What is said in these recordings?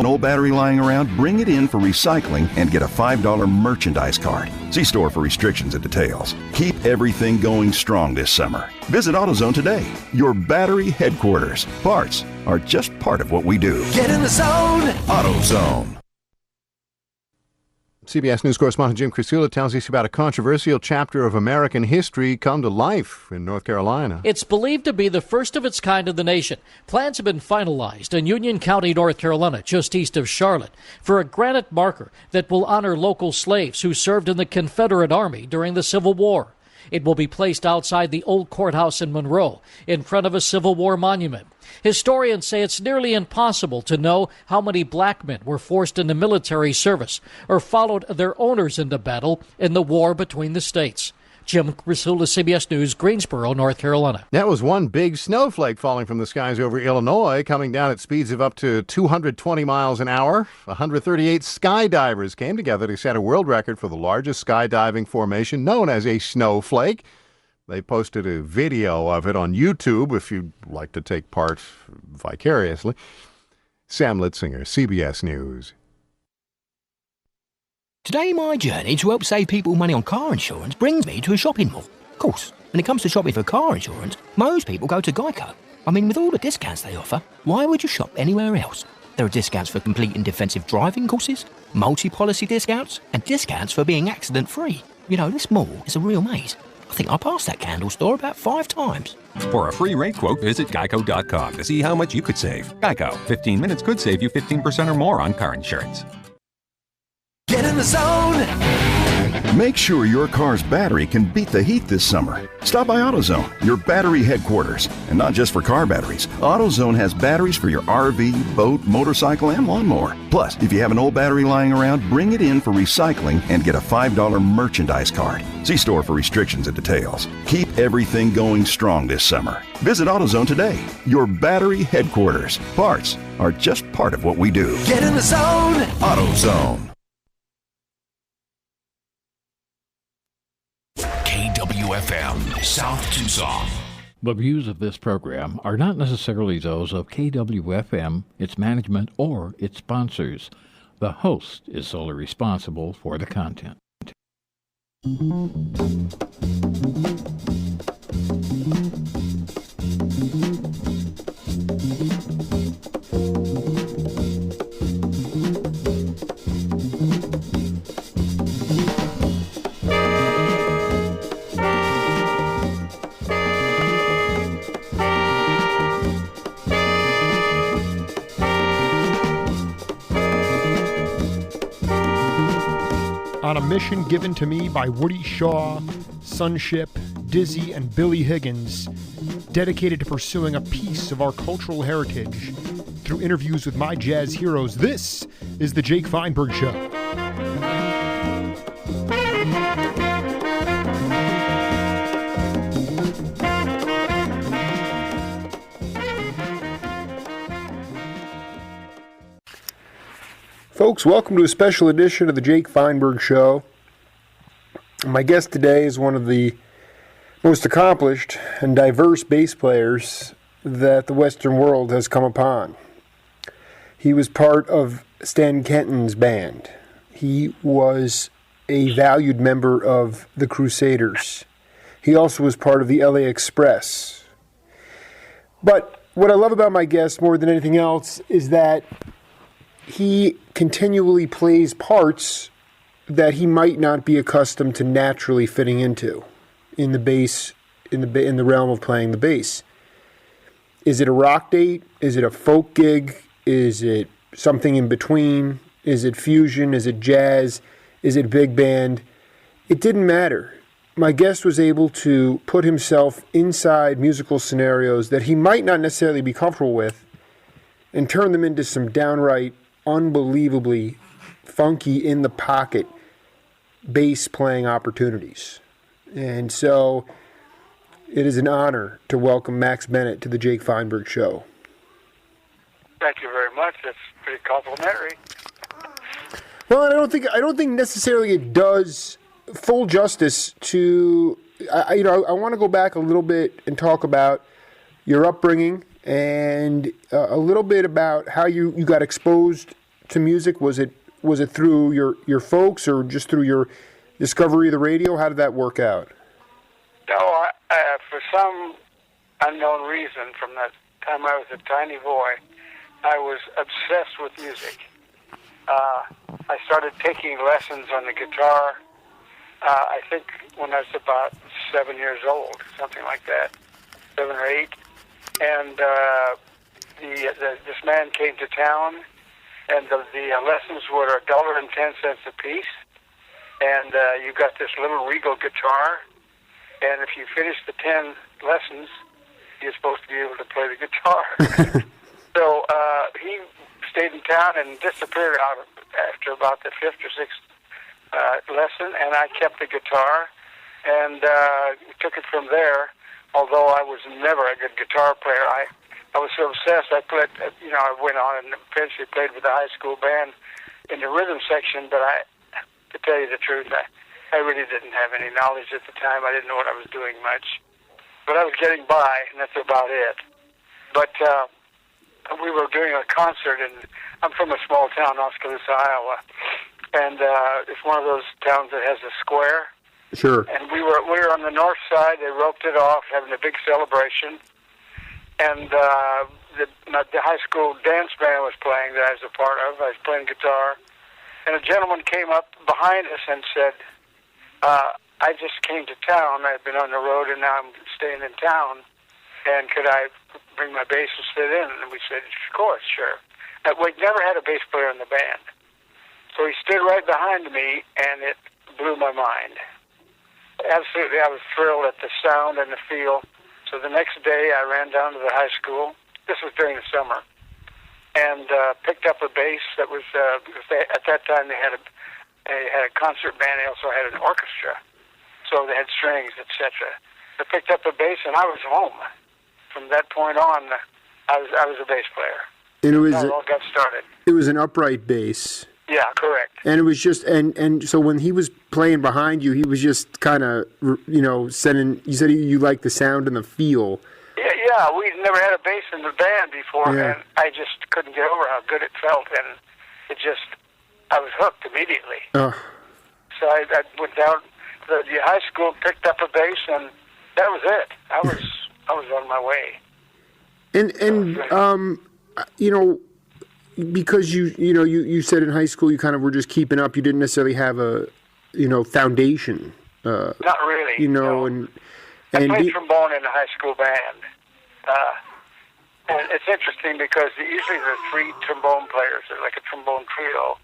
old battery lying around, bring it in for recycling and get a $5 merchandise card. See store for restrictions and details. Keep everything going strong this summer. Visit AutoZone today. Your battery headquarters. Parts are just part of what we do. Get in the zone. AutoZone. CBS News correspondent Jim Crisula tells us about a controversial chapter of American history come to life in North Carolina. It's believed to be the first of its kind in the nation. Plans have been finalized in Union County, North Carolina, just east of Charlotte, for a granite marker that will honor local slaves who served in the Confederate Army during the Civil War. It will be placed outside the old courthouse in Monroe, in front of a Civil War monument. Historians say it's nearly impossible to know how many black men were forced into military service or followed their owners into battle in the war between the states. Jim Crisula, CBS News, Greensboro, North Carolina. That was one big snowflake falling from the skies over Illinois, coming down at speeds of up to 220 miles an hour. 138 skydivers came together to set a world record for the largest skydiving formation known as a snowflake. They posted a video of it on YouTube if you'd like to take part vicariously. Sam Litzinger, CBS News. Today, my journey to help save people money on car insurance brings me to a shopping mall. Of course, when it comes to shopping for car insurance, most people go to Geico. I mean, with all the discounts they offer, why would you shop anywhere else? There are discounts for complete and defensive driving courses, multi-policy discounts, and discounts for being accident-free. You know, this mall is a real maze. I think I passed that candle store about 5 times. For a free rate quote, visit geico.com to see how much you could save. Geico, 15 minutes could save you 15% or more on car insurance. Get in the zone. Make sure your car's battery can beat the heat this summer. Stop by AutoZone, your battery headquarters. And not just for car batteries. AutoZone has batteries for your RV, boat, motorcycle, and lawnmower. Plus, if you have an old battery lying around, bring it in for recycling and get a $5 merchandise card. See store for restrictions and details. Keep everything going strong this summer. Visit AutoZone today, your battery headquarters. Parts are just part of what we do. Get in the zone. AutoZone. KWFM, South Tucson. The views of this program are not necessarily those of KWFM, its management, or its sponsors. The host is solely responsible for the content. On a mission given to me by Woody Shaw, Sunship, Dizzy, and Billy Higgins, dedicated to pursuing a piece of our cultural heritage through interviews with my jazz heroes, this is The Jake Feinberg Show. Folks, welcome to a special edition of the Jake Feinberg Show. My guest today is one of the most accomplished and diverse bass players that the Western world has come upon. He was part of Stan Kenton's band. He was a valued member of the Crusaders. He also was part of the LA Express. But what I love about my guest more than anything else is that he continually plays parts that he might not be accustomed to naturally fitting into in the bass, in the realm of playing the bass. Is it a rock date? Is it a folk gig? Is it something in between? Is it fusion? Is it jazz? Is it big band? It didn't matter. My guest was able to put himself inside musical scenarios that he might not necessarily be comfortable with and turn them into some downright unbelievably funky, in the pocket bass playing opportunities. And so it is an honor to welcome Max Bennett to the Jake Feinberg Show. Thank you very much. That's pretty complimentary. Well, I don't think necessarily it does full justice to. I want to go back a little bit and talk about your upbringing and a little bit about how you got exposed to music? Was it through your folks or just through your discovery of the radio? How did that work out? No, for some unknown reason, from the time I was a tiny boy, I was obsessed with music. I started taking lessons on the guitar, I think when I was about 7 years old, something like that, 7 or 8. And this man came to town, and the lessons were $1.10 a piece. And you got this little Regal guitar, and if you finished the 10 lessons, you're supposed to be able to play the guitar. So he stayed in town and disappeared out after about the 5th or 6th lesson, and I kept the guitar and took it from there. Although I was never a good guitar player, I was so obsessed. I played, I went on and eventually played with the high school band in the rhythm section. But to tell you the truth, I really didn't have any knowledge at the time. I didn't know what I was doing much, but I was getting by, and that's about it. But we were doing a concert, and I'm from a small town, Oskaloosa, Iowa, and it's one of those towns that has a square. Sure. And we were on the north side. They roped it off, having a big celebration, and the high school dance band was playing that I was a part of. I was playing guitar, and a gentleman came up behind us and said, "I just came to town. I've been on the road, and now I'm staying in town. And could I bring my bass and sit in?" And we said, "Of course, sure." We'd never had a bass player in the band, so he stood right behind me, and it blew my mind. Absolutely, I was thrilled at the sound and the feel. So the next day, I ran down to the high school. This was during the summer, and picked up a bass that was because at that time they had a concert band. They also had an orchestra, so they had strings, etc. I picked up a bass, and I was home. From that point on, I was a bass player. And it was That's how it all got started. It was an upright bass. Yeah, correct. And it was just and so when he was playing behind you, he was just kind of sending. You said you liked the sound and the feel. Yeah, we'd never had a bass in the band before, Yeah. and I just couldn't get over how good it felt, and I was hooked immediately. So I went down to the high school, picked up a bass, and that was it. I was on my way. Because you said in high school you kind of were just keeping up. You didn't necessarily have a foundation. Not really. No. I played trombone in the high school band. And it's interesting because usually there are 3 trombone players. They're like a trombone trio.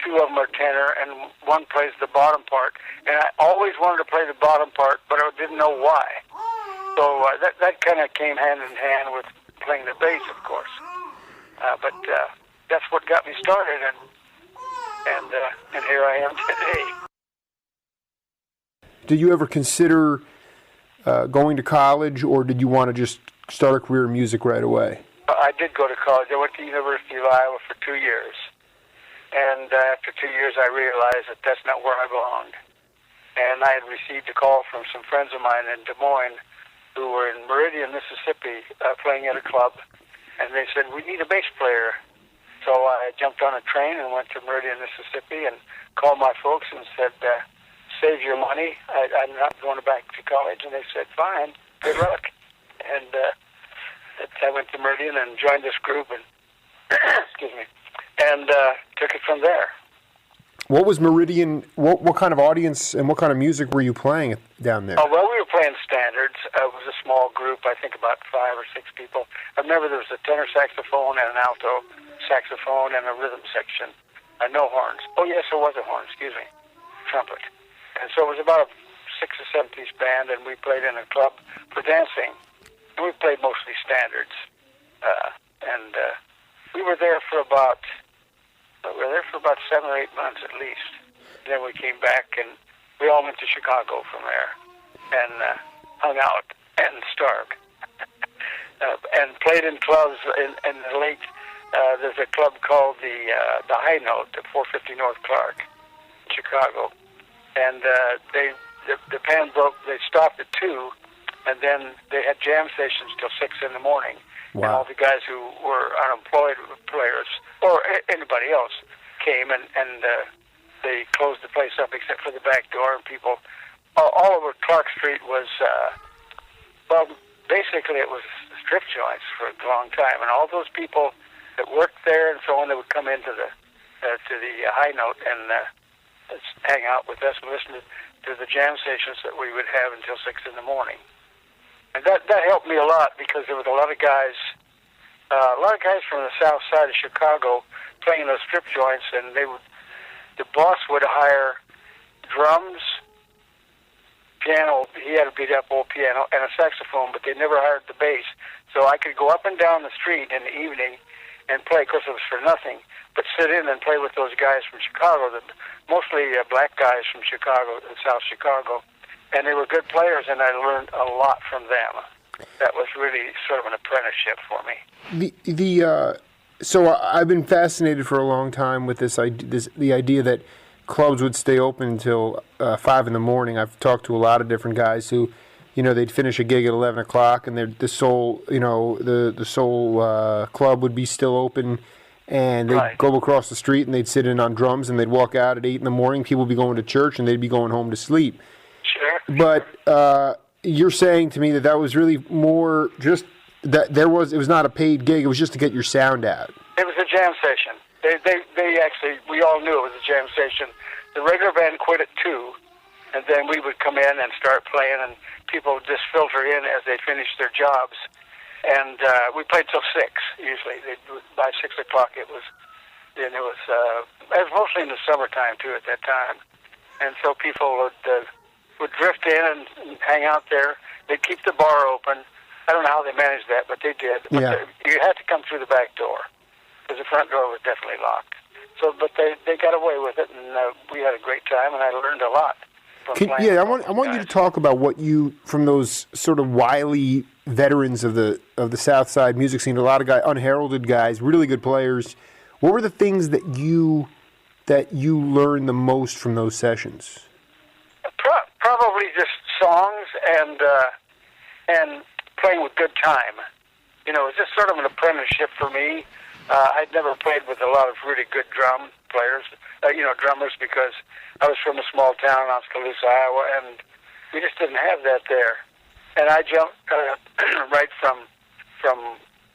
2 of them are tenor, and one plays the bottom part. And I always wanted to play the bottom part, but I didn't know why. So that kind of came hand in hand with playing the bass, of course. But that's what got me started, and here I am today. Did you ever consider going to college, or did you want to just start a career in music right away? I did go to college. I went to the University of Iowa for 2 years. And after 2 years, I realized that that's not where I belonged. And I had received a call from some friends of mine in Des Moines who were in Meridian, Mississippi, playing at a club. And they said, "We need a bass player." So I jumped on a train and went to Meridian, Mississippi, and called my folks and said, "Save your money. I'm not going back to college." And they said, "Fine, good luck." And I went to Meridian and joined this group, and excuse me, and took it from there. What was Meridian? What kind of audience and what kind of music were you playing down there? Oh, well, we were playing standards. It was a small group, I think about 5 or 6 people. I remember there was a tenor saxophone and an alto saxophone and a rhythm section. No horns. Oh, yes, there was a horn, excuse me. Trumpet. And so it was about a 6 or 7 piece band, and we played in a club for dancing. And we played mostly standards. We were there for about 7 or 8 months at least. Then we came back, and we all went to Chicago from there and hung out and starved. And played in clubs in the late. There's a club called the High Note at 450 North Clark, Chicago, and the band broke. They stopped at 2, and then they had jam sessions till 6 in the morning. And all the guys who were unemployed players or anybody else came, and they closed the place up except for the back door, and people all over Clark Street was, well, basically it was strip joints for a long time, and all those people that worked there and so on, they would come into the high note and hang out with us and listen to the jam sessions that we would have until 6 in the morning. And that helped me a lot because there was a lot of guys from the south side of Chicago playing those strip joints, and the boss would hire drums, piano. He had a beat-up old piano and a saxophone, but they never hired the bass. So I could go up and down the street in the evening and play, because it was for nothing, but sit in and play with those guys from Chicago, mostly black guys from Chicago, South Chicago. And they were good players, and I learned a lot from them. That was really sort of an apprenticeship for me. So I've been fascinated for a long time with the idea that clubs would stay open until 5 in the morning. I've talked to a lot of different guys who, they'd finish a gig at 11 o'clock, and the soul club would be still open, and they'd go across the street and they'd sit in on drums, and they'd walk out at 8 in the morning. People would be going to church, and they'd be going home to sleep. Sure. But you're saying to me that was really more just that it was not a paid gig. It was just to get your sound out. It was a jam session. They actually, we all knew it was a jam session. The regular band quit at 2, and then we would come in and start playing, and people would just filter in as they finished their jobs. And we played till 6 usually. By 6 o'clock it was mostly in the summertime too at that time. And so people would drift in and hang out there. They'd keep the bar open. I don't know how they managed that, but they did. But you had to come through the back door, because the front door was definitely locked. So, but they got away with it, and we had a great time, and I learned a lot. I want you to talk about what you, from those sort of wily veterans of the South Side music scene, a lot of unheralded guys, really good players. What were the things that you learned the most from those sessions? Probably just songs and playing with good time. It was just sort of an apprenticeship for me. I'd never played with a lot of really good drum players, drummers, because I was from a small town, Oskaloosa, Iowa, and we just didn't have that there. And I jumped right from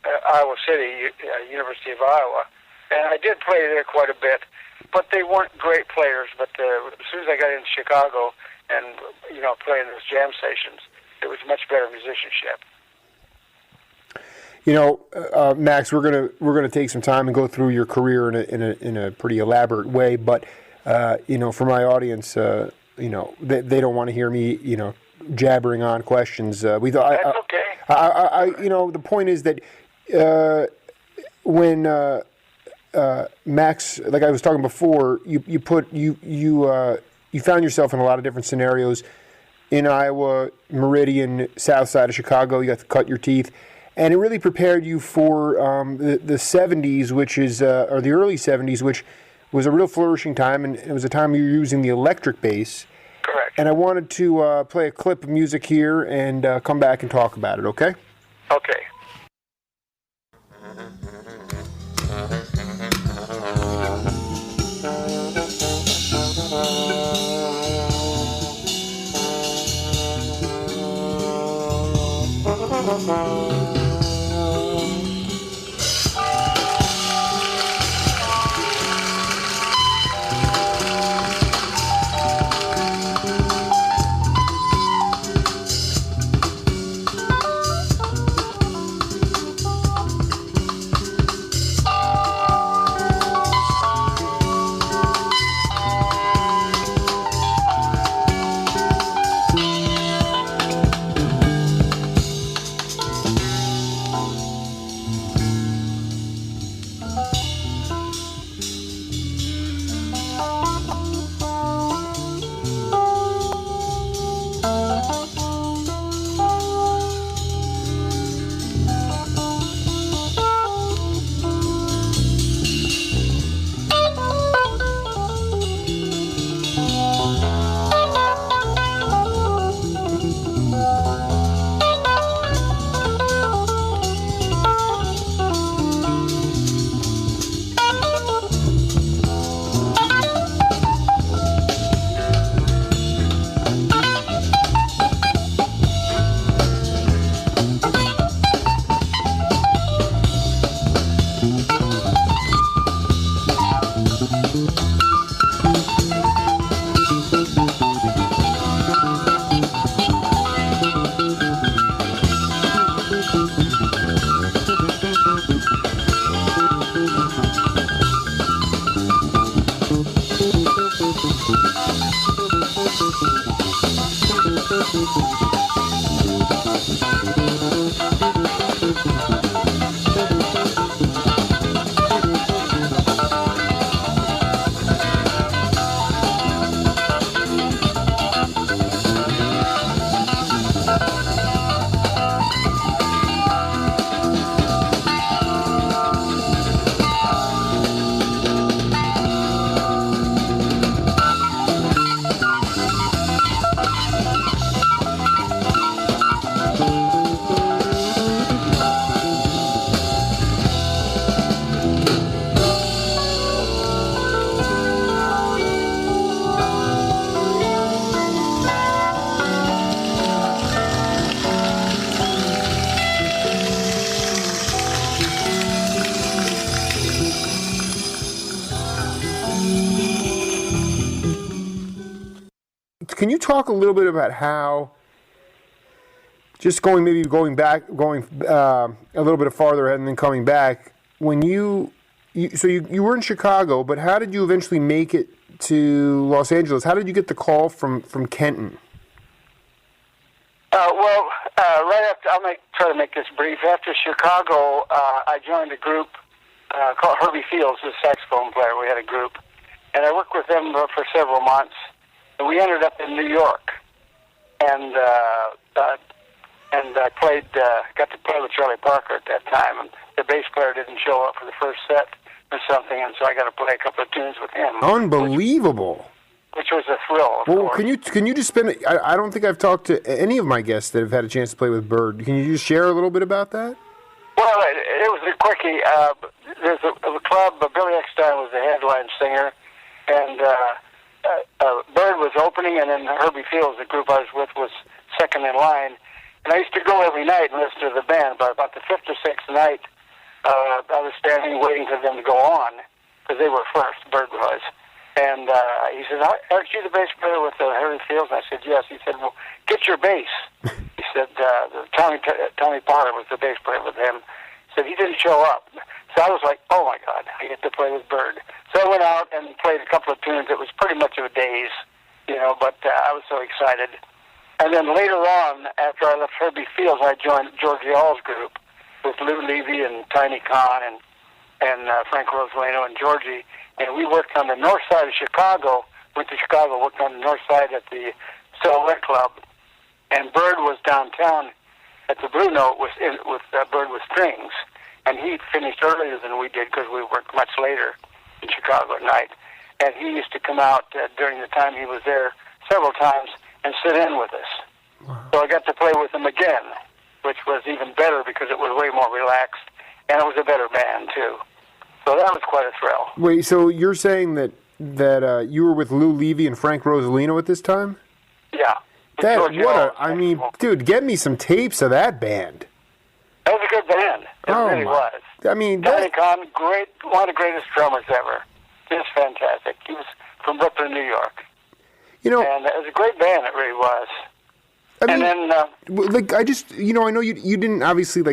Iowa City, University of Iowa, and I did play there quite a bit, but they weren't great players. But as soon as I got into Chicago and playing those jam stations, it was much better musicianship. Max, we're gonna take some time and go through your career in a pretty elaborate way. But for my audience, they don't want to hear me, jabbering on questions. That's okay. The point is that when Max, like I was talking before, you found yourself in a lot of different scenarios in Iowa, Meridian, south side of Chicago. You got to cut your teeth. And it really prepared you for the 70s, which is, or the early 70s, which was a real flourishing time, and it was a time you were using the electric bass. Correct. And I wanted to play a clip of music here and come back and talk about it, okay? Okay. Can you talk a little bit about how, just going back a little bit farther ahead and then coming back, when you were in Chicago, but how did you eventually make it to Los Angeles? How did you get the call from Kenton? Right after, try to make this brief. After Chicago, I joined a group called Herbie Fields, a saxophone player. We had a group, and I worked with them for several months. And we ended up in New York, and I played, got to play with Charlie Parker at that time. And the bass player didn't show up for the first set or something, and so I got to play a couple of tunes with him. Unbelievable. Which was a thrill. Well, can you just spend? I don't think I've talked to any of my guests that have had a chance to play with Bird. Can you just share a little bit about that? Well, it was a quickie. There's a club. Billy Eckstein was the headline singer, and Bird was opening, and then Herbie Fields, the group I was with, was second in line. And I used to go every night and listen to the band. But about the fifth or sixth night, I was standing waiting for them to go on because they were first. Bird was. And he said, "Aren't you the bass player with Herbie Fields?" And I said, "Yes." He said, "Well, get your bass." He said, Tommy Potter was the bass player with him. He said, he didn't show up. So I was like, oh, my God, I get to play with Bird. So I went out and played a couple of tunes. It was pretty much of a daze, but I was so excited. And then later on, after I left Herbie Fields, I joined Georgie Hall's group with Lou Levy and Tiny Khan and Frank Rosalino and Georgie. And we worked on the north side of Chicago, went to Chicago, worked on the north side at the Silhouette Club. And Bird was downtown at the Blue Note with Bird with Strings. And he finished earlier than we did because we worked much later in Chicago at night. And he used to come out during the time he was there several times and sit in with us. Wow. So I got to play with him again, which was even better because it was way more relaxed. And it was a better band, too. So that was quite a thrill. Wait, so you're saying that you were with Lou Levy and Frank Rosalino at this time? Yeah. Dude, get me some tapes of that band. That was a good band. It really was. I mean, Tony Khan, one of the greatest drummers ever. Just fantastic. He was from Brooklyn, New York. And it was a great band. It really was. I know you didn't obviously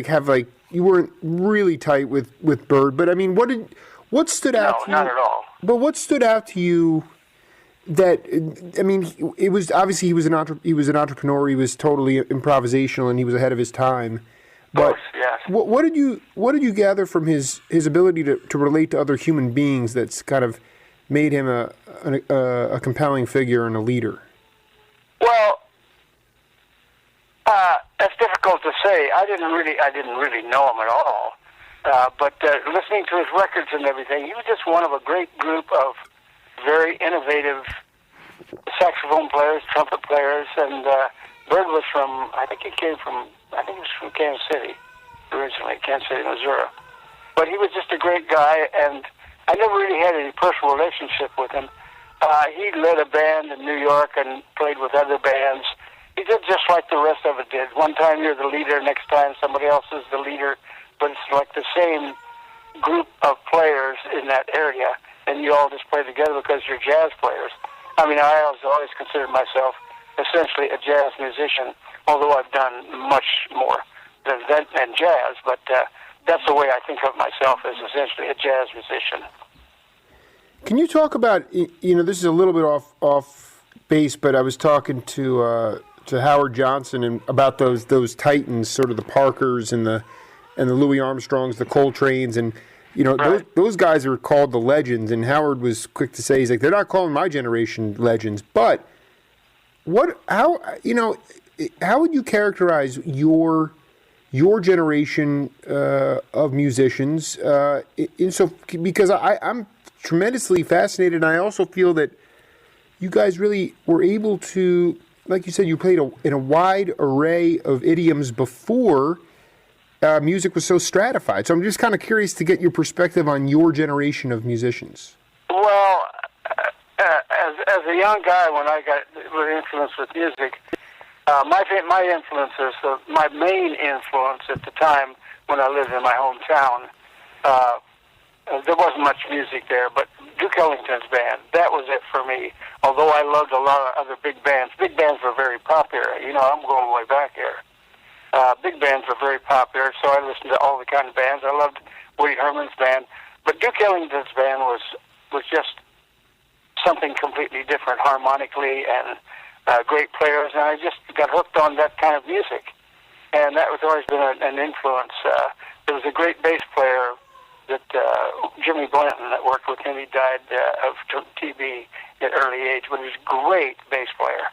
you weren't really tight with Bird, but I mean, what stood out to you? No, not at all. But what stood out to you? That it was obviously he was an entrepreneur. He was totally improvisational, and he was ahead of his time. But of course, yes. What did you gather from his ability to relate to other human beings that's kind of made him a compelling figure and a leader? Well, that's difficult to say. I didn't really know him at all. But listening to his records and everything, he was just one of a great group of very innovative saxophone players, trumpet players, and Bird was from Kansas City originally, Kansas City, Missouri. But he was just a great guy, and I never really had any personal relationship with him. He led a band in New York and played with other bands. He did just like the rest of it did. One time you're the leader, next time somebody else is the leader, but it's like the same group of players in that area, and you all just play together because you're jazz players. I mean, I always considered myself essentially a jazz musician, although I've done much more than jazz, but that's the way I think of myself, as essentially a jazz musician. Can you talk about, this is a little bit off base, but I was talking to Howard Johnson and about those titans, sort of the Parkers and the Louis Armstrongs, the Coltranes, and those guys are called the legends. And Howard was quick to say, he's like, they're not calling my generation legends, but how would you characterize your generation of musicians? Because I'm tremendously fascinated, and I also feel that you guys really were able to, like you said, you played in a wide array of idioms before music was so stratified. So I'm just kind of curious to get your perspective on your generation of musicians. Well, as a young guy, when I got influenced with music, my influences, my main influence at the time when I lived in my hometown, there wasn't much music there, but Duke Ellington's band, that was it for me. Although I loved a lot of other big bands. Big bands were very popular. You know, I'm going way back here. Big bands were very popular, so I listened to all the kind of bands. I loved Woody Herman's band. But Duke Ellington's band was just something completely different harmonically, and great players, and I just got hooked on that kind of music. And that was always been an influence. There was a great bass player that Jimmy Blanton that worked with him. He died of TB at early age, but he was a great bass player.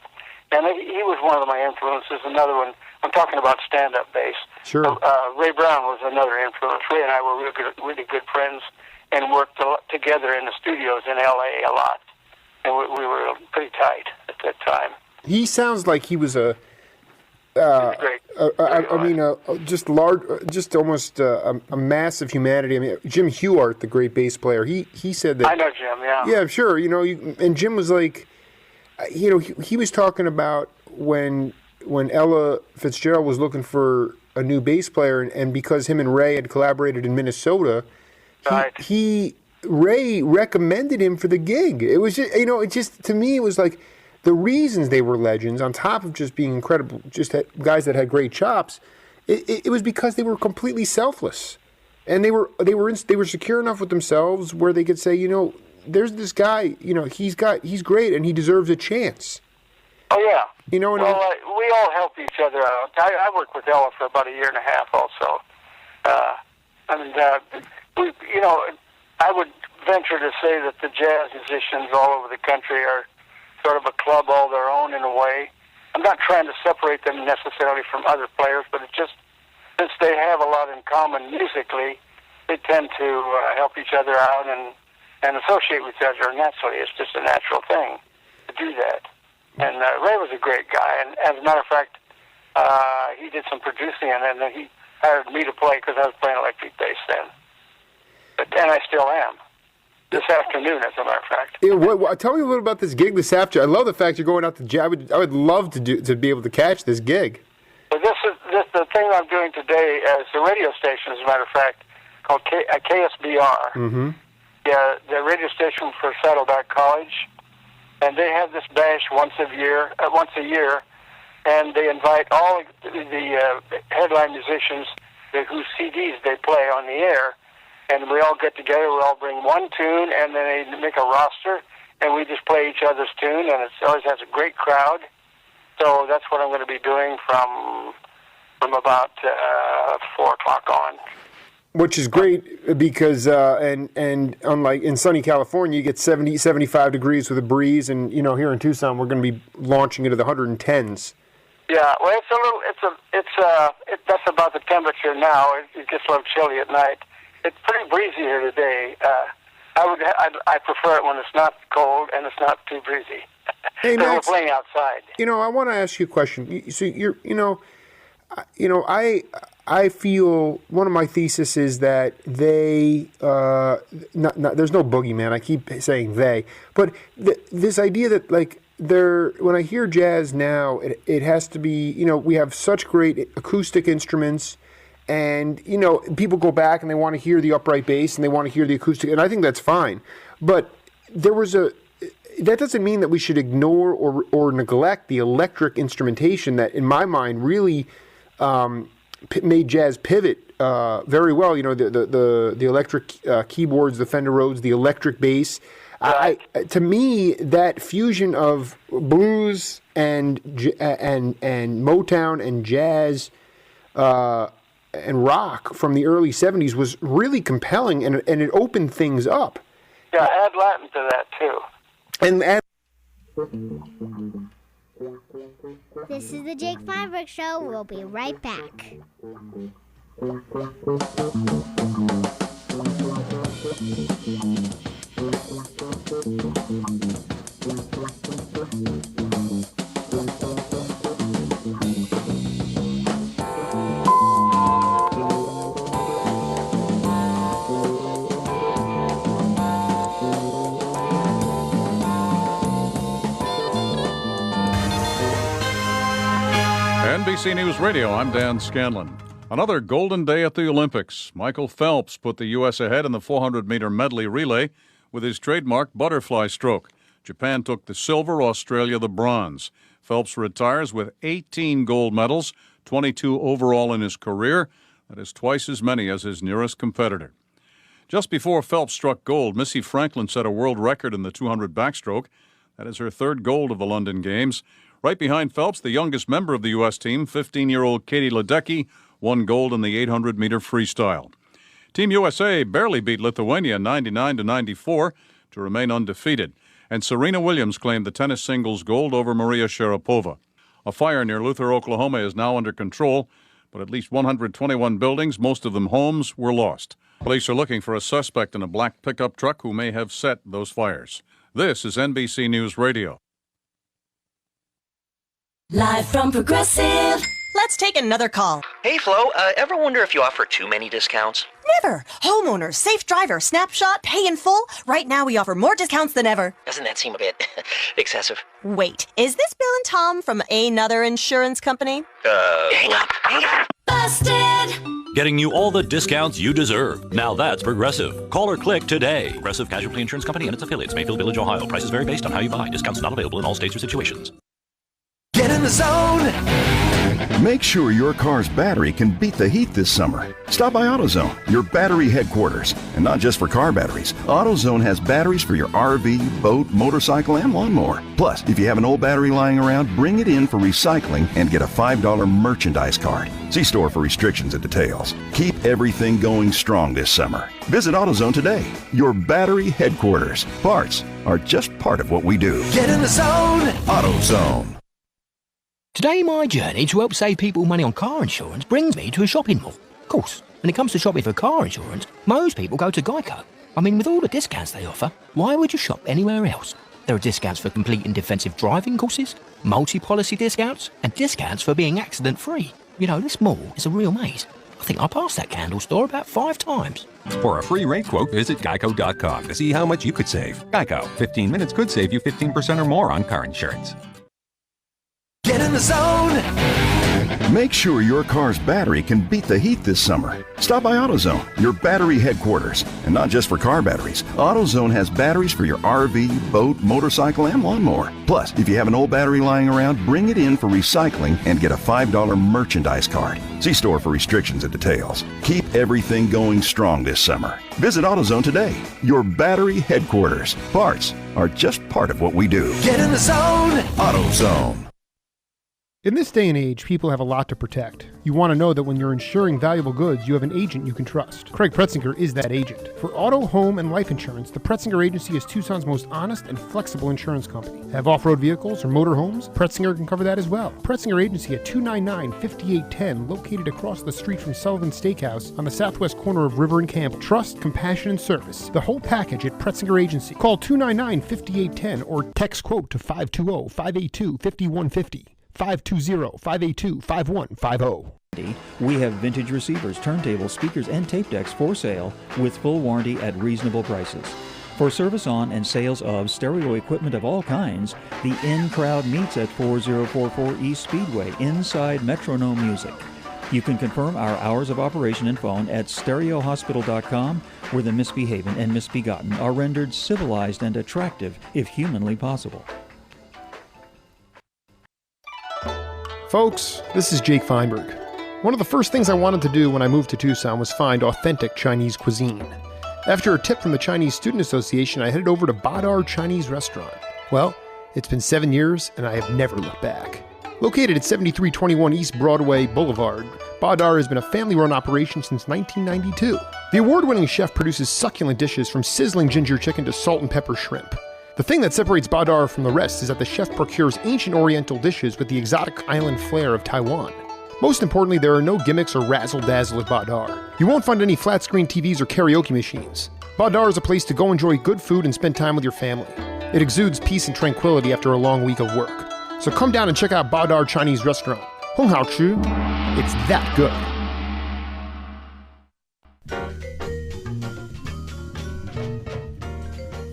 And he was one of my influences. Another one, I'm talking about stand-up bass. Sure. Ray Brown was another influence. Ray and I were really good friends and worked together in the studios in L.A. a lot. And we were pretty tight at that time. He sounds like he was a... great. Just large, just almost a massive humanity. I mean, Jim Huart, the great bass player, he said that. I know Jim. Yeah. Yeah, sure. You know, and Jim was like, you know, he was talking about when Ella Fitzgerald was looking for a new bass player, and because him and Ray had collaborated in Minnesota, Ray recommended him for the gig. It was just, you know, it just, to me, it was like, the reasons they were legends, on top of just being incredible, just guys that had great chops, it was because they were completely selfless, and they were secure enough with themselves where they could say, you know, there's this guy, you know, he's great and he deserves a chance. Oh yeah. You know, we all help each other out. I worked with Ella for about a year and a half, also. You know, I would venture to say that the jazz musicians all over the country are sort of a club all their own in a way. I'm not trying to separate them necessarily from other players, but it's just, since they have a lot in common musically, they tend to help each other out and associate with each other naturally. It's just a natural thing to do that. And Ray was a great guy, and as a matter of fact, he did some producing, and then he hired me to play because I was playing electric bass then. And I still am. This afternoon, as a matter of fact. Yeah, tell me a little about this gig this afternoon. I love the fact you're going out to jazz. I would love to be able to catch this gig. Well, this the thing I'm doing today as a radio station, as a matter of fact, called KSBR. Mm-hmm. Yeah, the radio station for Saddleback College, and they have this bash once a year, and they invite all the headline musicians whose CDs they play on the air. And we all get together, we all bring one tune, and then they make a roster, and we just play each other's tune, and it always has a great crowd. So that's what I'm going to be doing from about 4 o'clock on. Which is great because, and unlike in sunny California, you get 70, 75 degrees with a breeze, and, you know, here in Tucson, we're going to be launching into the 110s. Yeah, well, that's about the temperature now. It gets a little chilly at night. It's pretty breezy here today. I prefer it when it's not cold and it's not too breezy. Hey, Max, we're playing outside. You know, I want to ask you a question. So I feel one of my theses is that they, there's no boogeyman. I keep saying they, but this idea that like when I hear jazz now, it has to be, you know, we have such great acoustic instruments. And, you know, people go back and they want to hear the upright bass and they want to hear the acoustic, and I think that's fine. But that doesn't mean that we should ignore or neglect the electric instrumentation that, in my mind, really made jazz pivot very well. You know, the electric keyboards, the Fender Rhodes, the electric bass. Right. To me, that fusion of blues and Motown and jazz and rock from the early 70s was really compelling, and it opened things up. Yeah, add Latin to that, too. This is the Jake Feinberg Show. We'll be right back. NBC News Radio, I'm Dan Scanlon. Another golden day at the Olympics. Michael Phelps put the U.S. ahead in the 400-meter medley relay with his trademark butterfly stroke. Japan took the silver, Australia the bronze. Phelps retires with 18 gold medals, 22 overall in his career. That is twice as many as his nearest competitor. Just before Phelps struck gold, Missy Franklin set a world record in the 200 backstroke. That is her third gold of the London Games. Right behind Phelps, the youngest member of the U.S. team, 15-year-old Katie Ledecky, won gold in the 800-meter freestyle. Team USA barely beat Lithuania 99-94 to remain undefeated. And Serena Williams claimed the tennis singles gold over Maria Sharapova. A fire near Luther, Oklahoma is now under control, but at least 121 buildings, most of them homes, were lost. Police are looking for a suspect in a black pickup truck who may have set those fires. This is NBC News Radio. Live from Progressive. Let's take another call. Hey, Flo, ever wonder if you offer too many discounts? Never. Homeowner, safe driver, snapshot, pay in full. Right now we offer more discounts than ever. Doesn't that seem a bit excessive? Wait, is this Bill and Tom from another insurance company? Hang up. Busted! Getting you all the discounts you deserve. Now that's Progressive. Call or click today. Progressive Casualty Insurance Company and its affiliates. Mayfield Village, Ohio. Prices vary based on how you buy. Discounts not available in all states or situations. Get in the zone! Make sure your car's battery can beat the heat this summer. Stop by AutoZone, your battery headquarters. And not just for car batteries. AutoZone has batteries for your RV, boat, motorcycle, and lawnmower. Plus, if you have an old battery lying around, bring it in for recycling and get a $5 merchandise card. See store for restrictions and details. Keep everything going strong this summer. Visit AutoZone today, your battery headquarters. Parts are just part of what we do. Get in the zone! AutoZone. Today, my journey to help save people money on car insurance brings me to a shopping mall. Of course, when it comes to shopping for car insurance, most people go to Geico. I mean, with all the discounts they offer, why would you shop anywhere else? There are discounts for complete and defensive driving courses, multi-policy discounts, and discounts for being accident-free. You know, this mall is a real maze. I think I passed that candle store about 5 times. For a free rate quote, visit geico.com to see how much you could save. Geico, 15 minutes could save you 15% or more on car insurance. Get in the zone! Make sure your car's battery can beat the heat this summer. Stop by AutoZone, your battery headquarters. And not just for car batteries. AutoZone has batteries for your RV, boat, motorcycle, and lawnmower. Plus, if you have an old battery lying around, bring it in for recycling and get a $5 merchandise card. See store for restrictions and details. Keep everything going strong this summer. Visit AutoZone today, your battery headquarters. Parts are just part of what we do. Get in the zone! AutoZone. In this day and age, people have a lot to protect. You want to know that when you're insuring valuable goods, you have an agent you can trust. Craig Pretzinger is that agent. For auto, home, and life insurance, the Pretzinger Agency is Tucson's most honest and flexible insurance company. Have off-road vehicles or motorhomes? Pretzinger can cover that as well. Pretzinger Agency at 299-5810, located across the street from Sullivan's Steakhouse on the southwest corner of River and Campbell. Trust, compassion, and service. The whole package at Pretzinger Agency. Call 299-5810 or text quote to 520-582-5150. 520-582-5150. We have vintage receivers, turntables, speakers, and tape decks for sale with full warranty at reasonable prices. For service on and sales of stereo equipment of all kinds, the in-crowd meets at 4044 East Speedway inside Metronome Music. You can confirm our hours of operation and phone at stereohospital.com, where the misbehaving and misbegotten are rendered civilized and attractive if humanly possible. Folks, this is Jake Feinberg. One of the first things I wanted to do when I moved to Tucson was find authentic Chinese cuisine. After a tip from the Chinese Student Association, I headed over to Badar Chinese Restaurant. Well, it's been 7 years, and I have never looked back. Located at 7321 East Broadway Boulevard, Badar has been a family-run operation since 1992. The award-winning chef produces succulent dishes from sizzling ginger chicken to salt and pepper shrimp. The thing that separates Badar from the rest is that the chef procures ancient oriental dishes with the exotic island flair of Taiwan. Most importantly, there are no gimmicks or razzle-dazzle at Badar. You won't find any flat-screen TVs or karaoke machines. Badar is a place to go enjoy good food and spend time with your family. It exudes peace and tranquility after a long week of work. So come down and check out Badar Chinese Restaurant. Hong Hao Chu. It's that good.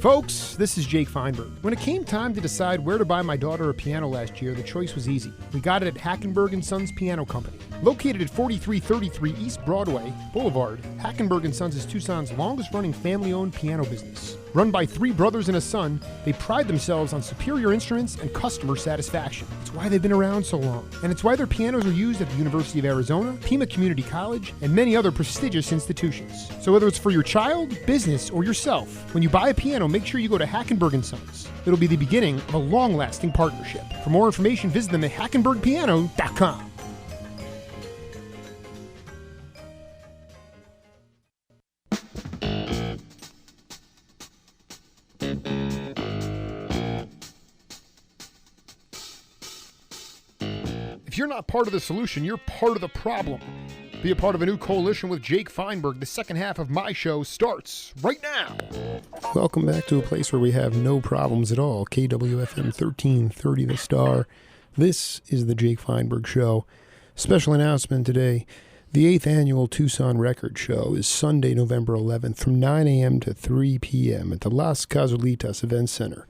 Folks, this is Jake Feinberg. When it came time to decide where to buy my daughter a piano last year, the choice was easy. We got it at Hackenberg & Sons Piano Company. Located at 4333 East Broadway Boulevard, Hackenberg & Sons is Tucson's longest-running family-owned piano business. Run by 3 brothers and a son, they pride themselves on superior instruments and customer satisfaction. It's why they've been around so long. And it's why their pianos are used at the University of Arizona, Pima Community College, and many other prestigious institutions. So whether it's for your child, business, or yourself, when you buy a piano, make sure you go to Hackenberg & Sons. It'll be the beginning of a long-lasting partnership. For more information, visit them at hackenbergpiano.com. If you're not part of the solution, you're part of the problem. Be a part of a new coalition with Jake Feinberg. The second half of my show starts right now. Welcome back to a place where we have no problems at all. KWFM 1330 The Star. This is the Jake Feinberg Show. Special announcement today. The 8th annual Tucson Record Show is Sunday, November 11th from 9 a.m. to 3 p.m. at the Las Casulitas Event Center,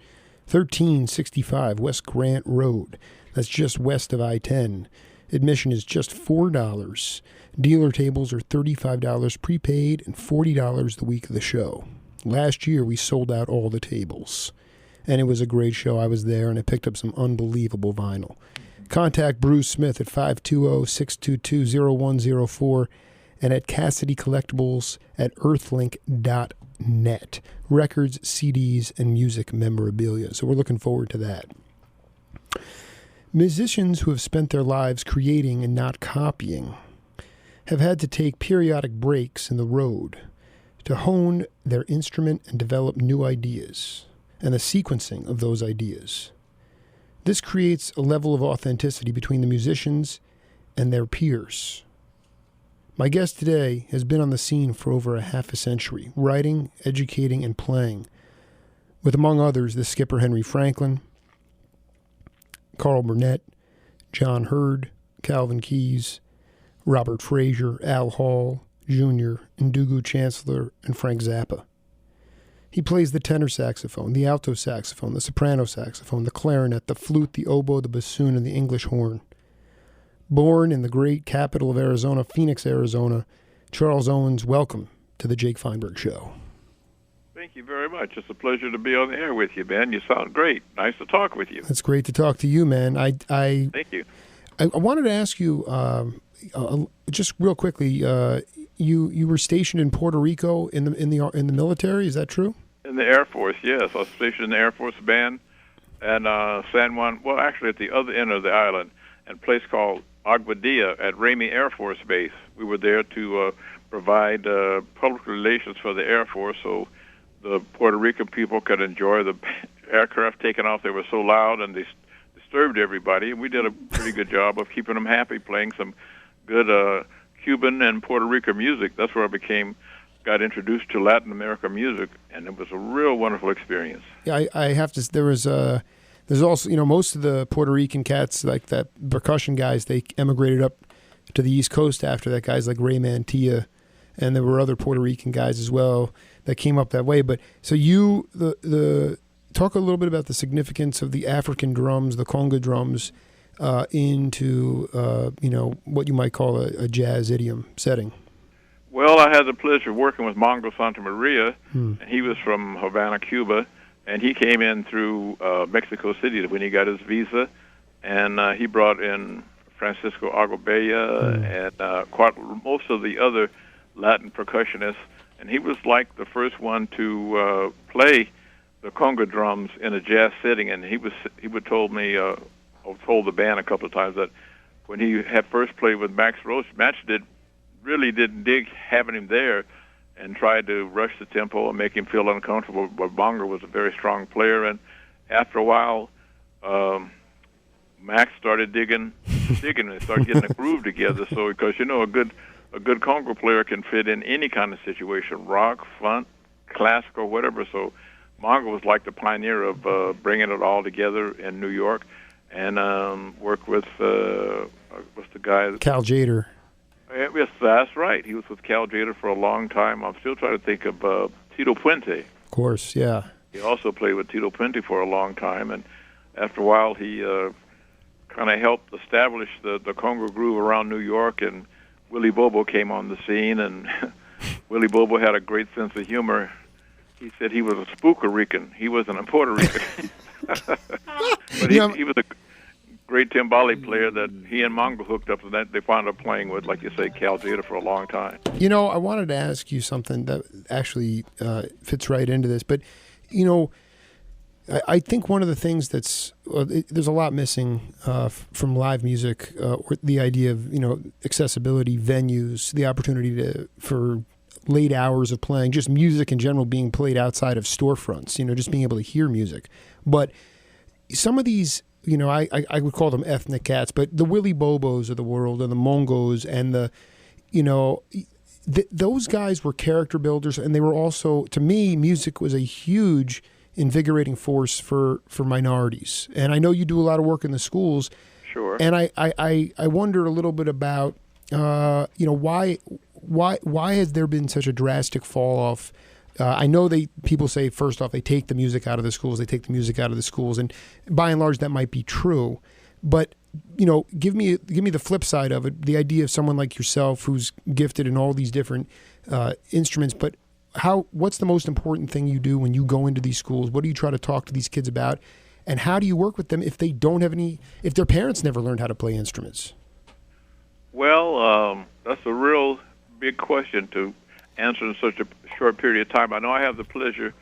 1365 West Grant Road. That's just west of I-10. Admission is just $4. Dealer tables are $35 prepaid and $40 the week of the show. Last year, we sold out all the tables. And it was a great show. I was there, and I picked up some unbelievable vinyl. Contact Bruce Smith at 520-622-0104 and at Cassidy Collectibles at earthlink.net. Records, CDs, and music memorabilia. So we're looking forward to that. Musicians who have spent their lives creating and not copying have had to take periodic breaks in the road to hone their instrument and develop new ideas and the sequencing of those ideas. This creates a level of authenticity between the musicians and their peers. My guest today has been on the scene for over a half a century, writing, educating, and playing, with among others the skipper Henry Franklin, Carl Burnett, John Hurd, Calvin Keyes, Robert Frazier, Al Hall, Jr., Ndugu Chancellor, and Frank Zappa. He plays the tenor saxophone, the alto saxophone, the soprano saxophone, the clarinet, the flute, the oboe, the bassoon, and the English horn. Born in the great capital of Arizona, Phoenix, Arizona, Charles Owens, welcome to the Jake Feinberg Show. Thank you very much. It's a pleasure to be on the air with you, Ben. You sound great. Nice to talk with you. It's great to talk to you, man. Thank you. I wanted to ask you, just real quickly, you were stationed in Puerto Rico in the military. Is that true? In the Air Force, yes. I was stationed in the Air Force Band and San Juan. Well, actually, at the other end of the island, in a place called Aguadilla at Ramey Air Force Base. We were there to provide public relations for the Air Force, so the Puerto Rican people could enjoy the aircraft taking off. They were so loud and they disturbed everybody, and we did a pretty good job of keeping them happy, playing some good Cuban and Puerto Rican music. That's where I got introduced to Latin American music, and it was a real wonderful experience. Yeah, I have to. There's also, most of the Puerto Rican cats, like that percussion guys, they emigrated up to the East Coast after that. Guys like Ray Mantilla, and there were other Puerto Rican guys as well that came up that way. But so talk a little bit about the significance of the African drums, the conga drums, into what you might call a jazz idiom setting. Well, I had the pleasure of working with Mongo Santa Maria, and he was from Havana, Cuba, and he came in through Mexico City when he got his visa, and he brought in Francisco Agobella and most of the other Latin percussionists, and he was like the first one to play the conga drums in a jazz setting, and he would told me, or told the band a couple of times that when he had first played with Max Roach, really didn't dig having him there and tried to rush the tempo and make him feel uncomfortable, but Bongo was a very strong player, and after a while, Max started digging and started getting a groove together. So, because a good conga player can fit in any kind of situation, rock, funk, classical, whatever. So, Mongo was like the pioneer of bringing it all together in New York, and worked with what's the guy? Cal Jader. Yes, that's right. He was with Cal Jader for a long time. I'm still trying to think of Tito Puente. Of course, yeah. He also played with Tito Puente for a long time, and after a while, he kind of helped establish the conga groove around New York, and Willie Bobo came on the scene, and Willie Bobo had a great sense of humor, he said he was a Spookerican. He wasn't a Puerto Rican. But he was a great timbale player that he and Mongo hooked up, and that they wound up playing with, like you say, Cal Jada for a long time. You know, I wanted to ask you something that actually fits right into this, but, you know, I think one of the things there's a lot missing from live music, or the idea of, you know, accessibility, venues, the opportunity for late hours of playing, just music in general being played outside of storefronts, you know, just being able to hear music. But some of these, you know, I would call them ethnic cats, but the Willy Bobos of the world and the Mongos and the, you know, those guys were character builders, and they were also, to me, music was a huge invigorating force for minorities. And I know you do a lot of work in the schools. Sure. And I wonder a little bit about, you know, why has there been such a drastic fall off? I know people say, first off, they take the music out of the schools, and by and large that might be true. But, you know, give me the flip side of it, the idea of someone like yourself who's gifted in all these different instruments, but what's the most important thing you do when you go into these schools? What do you try to talk to these kids about? And how do you work with them if they don't have if their parents never learned how to play instruments? Well, that's a real big question to answer in such a short period of time. I know I have the pleasure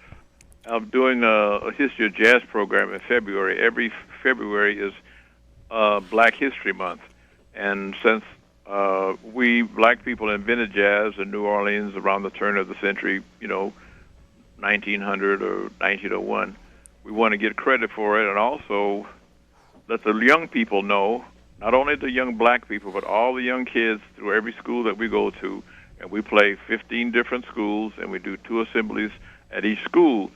of doing a history of jazz program in February. Every February is Black History Month. And since we black people invented jazz in New Orleans around the turn of the century, you know, 1900 or 1901, we want to get credit for it and also let the young people know, not only the young black people, but all the young kids through every school that we go to. And we play 15 different schools, and we do 2 assemblies at each school.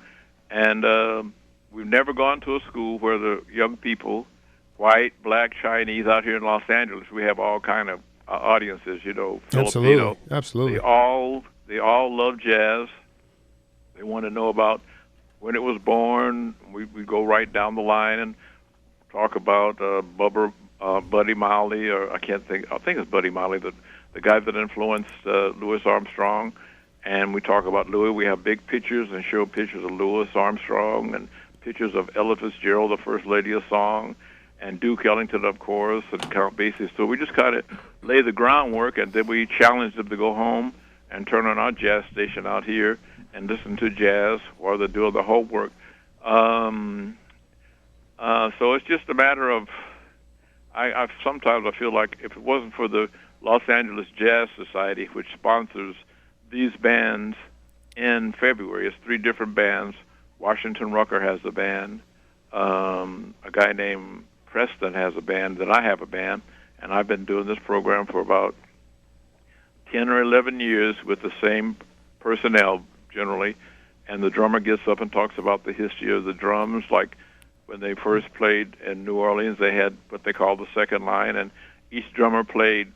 And we've never gone to a school where the young people, white, black, Chinese, out here in Los Angeles, we have all kind of audiences, you know, Filipino. Absolutely. They all love jazz. They want to know about when it was born. We go right down the line and talk about Buddy Molly, or I think it's Buddy Molly, the guy that influenced Louis Armstrong. And we talk about Louis. We have big pictures and show pictures of Louis Armstrong and pictures of Ella Fitzgerald, the First Lady of Song, and Duke Ellington, of course, and Count Basie. So we just kind of lay the groundwork, and then we challenge them to go home and turn on our jazz station out here and listen to jazz while they're doing the homework. So it's just a matter of, sometimes I feel like if it wasn't for the Los Angeles Jazz Society, which sponsors these bands in February, it's 3 different bands. Washington Rucker has a band. A guy named Preston has a band. Then I have a band. And I've been doing this program for about 10 or 11 years with the same personnel, generally. And the drummer gets up and talks about the history of the drums. Like when they first played in New Orleans, they had what they called the second line, and each drummer played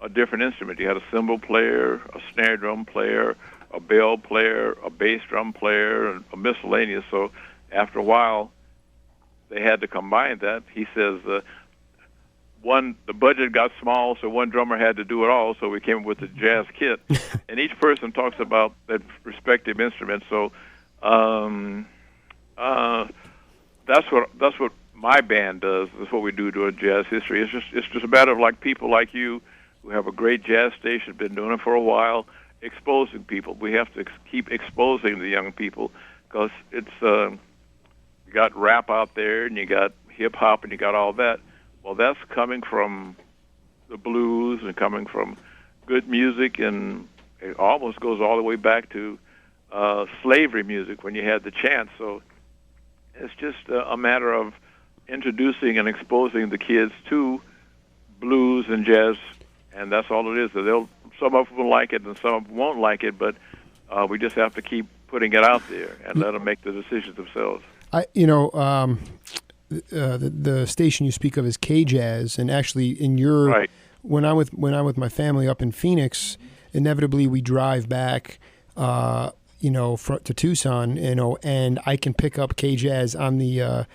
a different instrument. You had a cymbal player, a snare drum player, a bell player, a bass drum player, and a miscellaneous. So after a while, they had to combine that. He says the budget got small, so one drummer had to do it all, so we came up with the jazz kit. And each person talks about their respective instrument. So that's what my band does. That's what we do during jazz history. It's just a matter of like people like you who have a great jazz station, been doing it for a while, exposing people. We have to keep exposing the young people because it's you got rap out there and you got hip hop and you got all that. Well, that's coming from the blues and coming from good music, and it almost goes all the way back to slavery music when you had the chance. So it's just a matter of introducing and exposing the kids to blues and jazz, and that's all it is. So some of them will like it and some of them won't like it, but we just have to keep putting it out there and let them make the decisions themselves. The station you speak of is K-Jazz, and actually in your right. when I'm with my family up in Phoenix, inevitably we drive back to Tucson, and I can pick up K-Jazz on the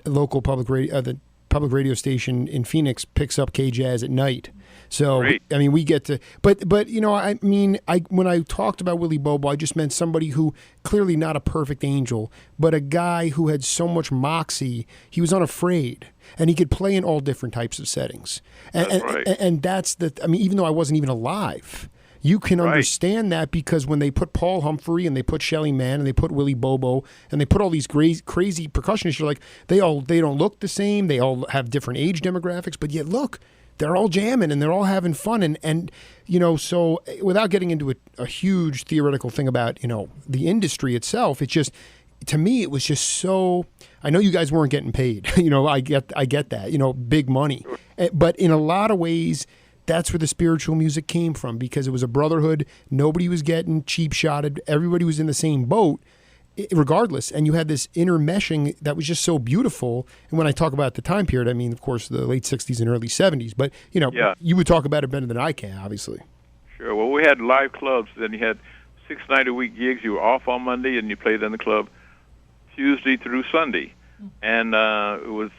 local public radio, the public radio station in Phoenix picks up K-Jazz at night. So, Great. I mean, we get to, but you know, I mean, when I talked about Willie Bobo, I just meant somebody who clearly not a perfect angel, but a guy who had so much moxie. He was unafraid, and he could play in all different types of settings. And that's the, I mean, even though I wasn't even alive, you can understand that because when they put Paul Humphrey and they put Shelly Manne and they put Willie Bobo and they put all these crazy percussionists, you're like, they don't look the same. They all have different age demographics, but yet look, they're all jamming and they're all having fun. And you know, so without getting into a huge theoretical thing about, you know, the industry itself, it's just, to me, it was just so, I know you guys weren't getting paid. You know, I get that, you know, big money. But in a lot of ways, that's where the spiritual music came from, because it was a brotherhood. Nobody was getting cheap shotted. Everybody was in the same boat, regardless. And you had this intermeshing that was just so beautiful. And when I talk about the time period, I mean, of course, the late 60s and early 70s. But, you know, you would talk about it better than I can, obviously. Sure. Well, we had live clubs. Then you had 6 night-a-week gigs. You were off on Monday, and you played in the club Tuesday through Sunday. And it was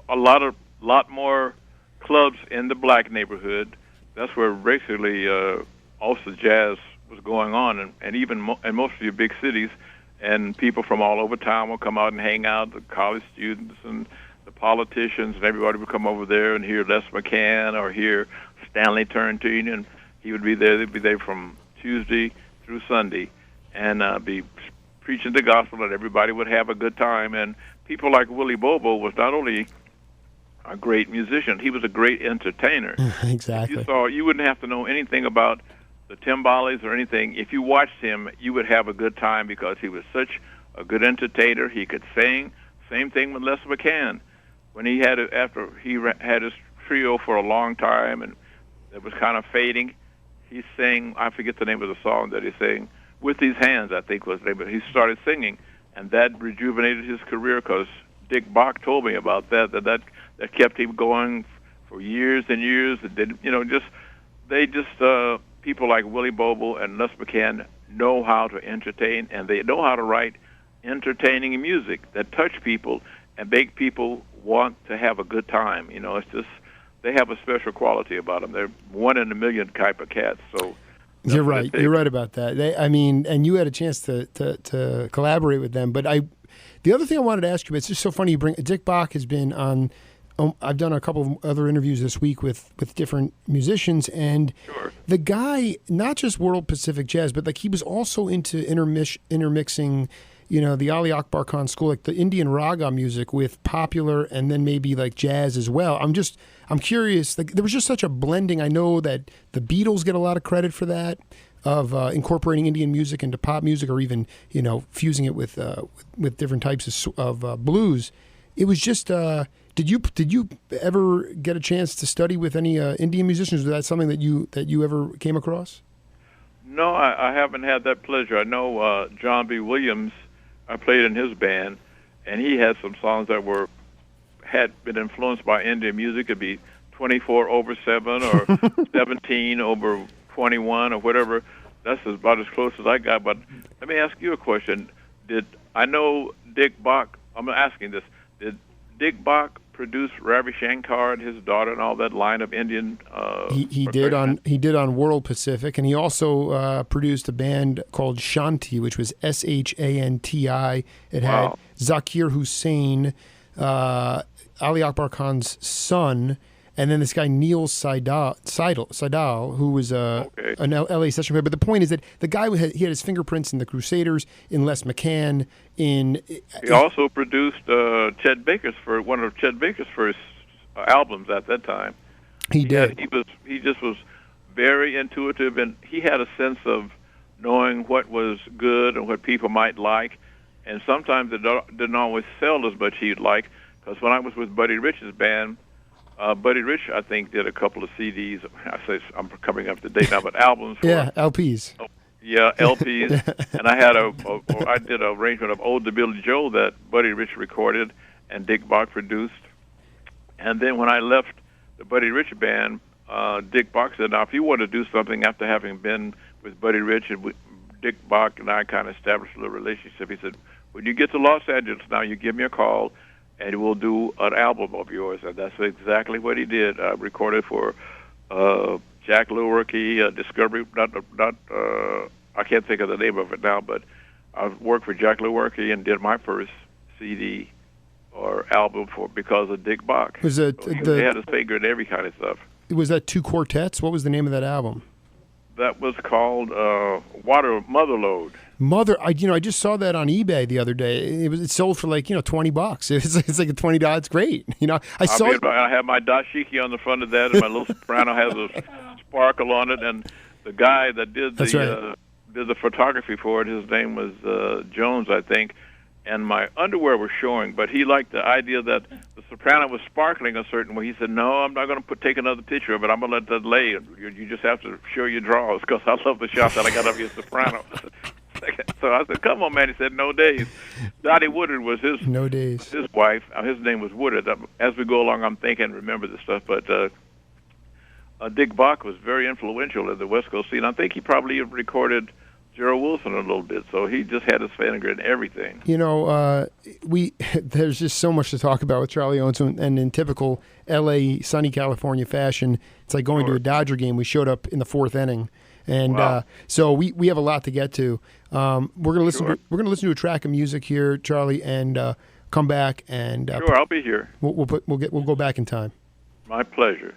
a lot more clubs in the black neighborhood. That's where basically also jazz was going on, and even in most of your big cities, and people from all over town would come out and hang out, the college students and the politicians, and everybody would come over there and hear Les McCann or hear Stanley Turrentine, and he would be there. They'd be there from Tuesday through Sunday and be preaching the gospel, and everybody would have a good time. And people like Willie Bobo was not only a great musician, he was a great entertainer. Exactly. You wouldn't have to know anything about the timbales or anything. If you watched him, you would have a good time because he was such a good entertainer. He could sing. Same thing with Les McCann. When he had it, after he had his trio for a long time and it was kind of fading, he sang, I forget the name of the song that he sang, With These Hands, I think was the name, but he started singing, and that rejuvenated his career because Dick Bach told me about that kept him going for years and years. It didn't, you know, people like Willie Bobo and Les McCann know how to entertain, and they know how to write entertaining music that touch people and make people want to have a good time. You know, it's just, they have a special quality about them. They're one in a million type of cats. So you're right. You're right about that. I mean, and you had a chance to collaborate with them. But the other thing I wanted to ask you, it's just so funny you bring, Dick Bach has been on, I've done a couple of other interviews this week with different musicians, and the guy, not just world Pacific jazz, but like he was also into intermixing, you know, the Ali Akbar Khan school, like the Indian raga music with popular and then maybe like jazz as well. I'm curious, like there was just such a blending. I know that the Beatles get a lot of credit for that, of incorporating Indian music into pop music, or even, you know, fusing it with different types of blues. It was just, did you ever get a chance to study with any Indian musicians? Was that something that you ever came across? No, I haven't had that pleasure. I know John B. Williams, I played in his band, and he had some songs that had been influenced by Indian music. It'd be 24/7 or 17/21 or whatever. That's about as close as I got. But let me ask you a question. I know Dick Bach, I'm asking this, did Dick Bach produce Ravi Shankar and his daughter and all that line of Indian? He did on World Pacific, and he also produced a band called Shanti, which was Shanti. It had Zakir Hussain, Ali Akbar Khan's son, and then this guy Neil Seidel, who was an LA session player. But the point is that the guy he had his fingerprints in the Crusaders, in Les McCann, He also produced one of Chet Baker's first albums at that time. He did. He just was very intuitive, and he had a sense of knowing what was good and what people might like. And sometimes it didn't always sell as much he'd like. Because when I was with Buddy Rich's band, Buddy Rich, I think, did a couple of CDs. I'm coming up to date now, but albums. LPs. Yeah, LPs. And I did an arrangement of Ode to Billy Joel that Buddy Rich recorded and Dick Bach produced. And then when I left the Buddy Rich band, Dick Bach said, now, if you want to do something after having been with Buddy Rich, and Dick Bach and I kind of established a little relationship, he said, when you get to Los Angeles now, you give me a call, and we'll do an album of yours. And that's exactly what he did. I recorded for Jack Lewerke, Discovery, I can't think of the name of it now, but I worked for Jack Lewerke and did my first CD or album because of Dick Bach. Was it They had his finger in every kind of stuff. Was that Two Quartets? What was the name of that album? That was called Motherload. I just saw that on eBay the other day. It sold for like $20. It's like a $20. It's great. I have my dashiki on the front of that, and my little soprano has a sparkle on it. And the guy that did the photography for it, his name was Jones, I think. And my underwear was showing, but he liked the idea that the soprano was sparkling a certain way. He said, "No, I'm not going to take another picture of it. I'm going to let that lay. You just have to show your draws," because I love the shot that I got of your soprano. So I said, "Come on, man." He said, "No days." Dottie Woodard was his wife. His name was Woodard. As we go along, I'm thinking, remember this stuff. But Dick Bach was very influential in the West Coast scene. I think he probably even recorded Gerald Wilson a little bit, so he just had his finger in everything. There's just so much to talk about with Charlie Owens, and in typical L.A. sunny California fashion, it's like going to a Dodger game. We showed up in the fourth inning, and so we have a lot to get to. We're gonna listen. We're gonna listen to a track of music here, Charlie, and come back and sure, I'll be here. We'll go back in time. My pleasure.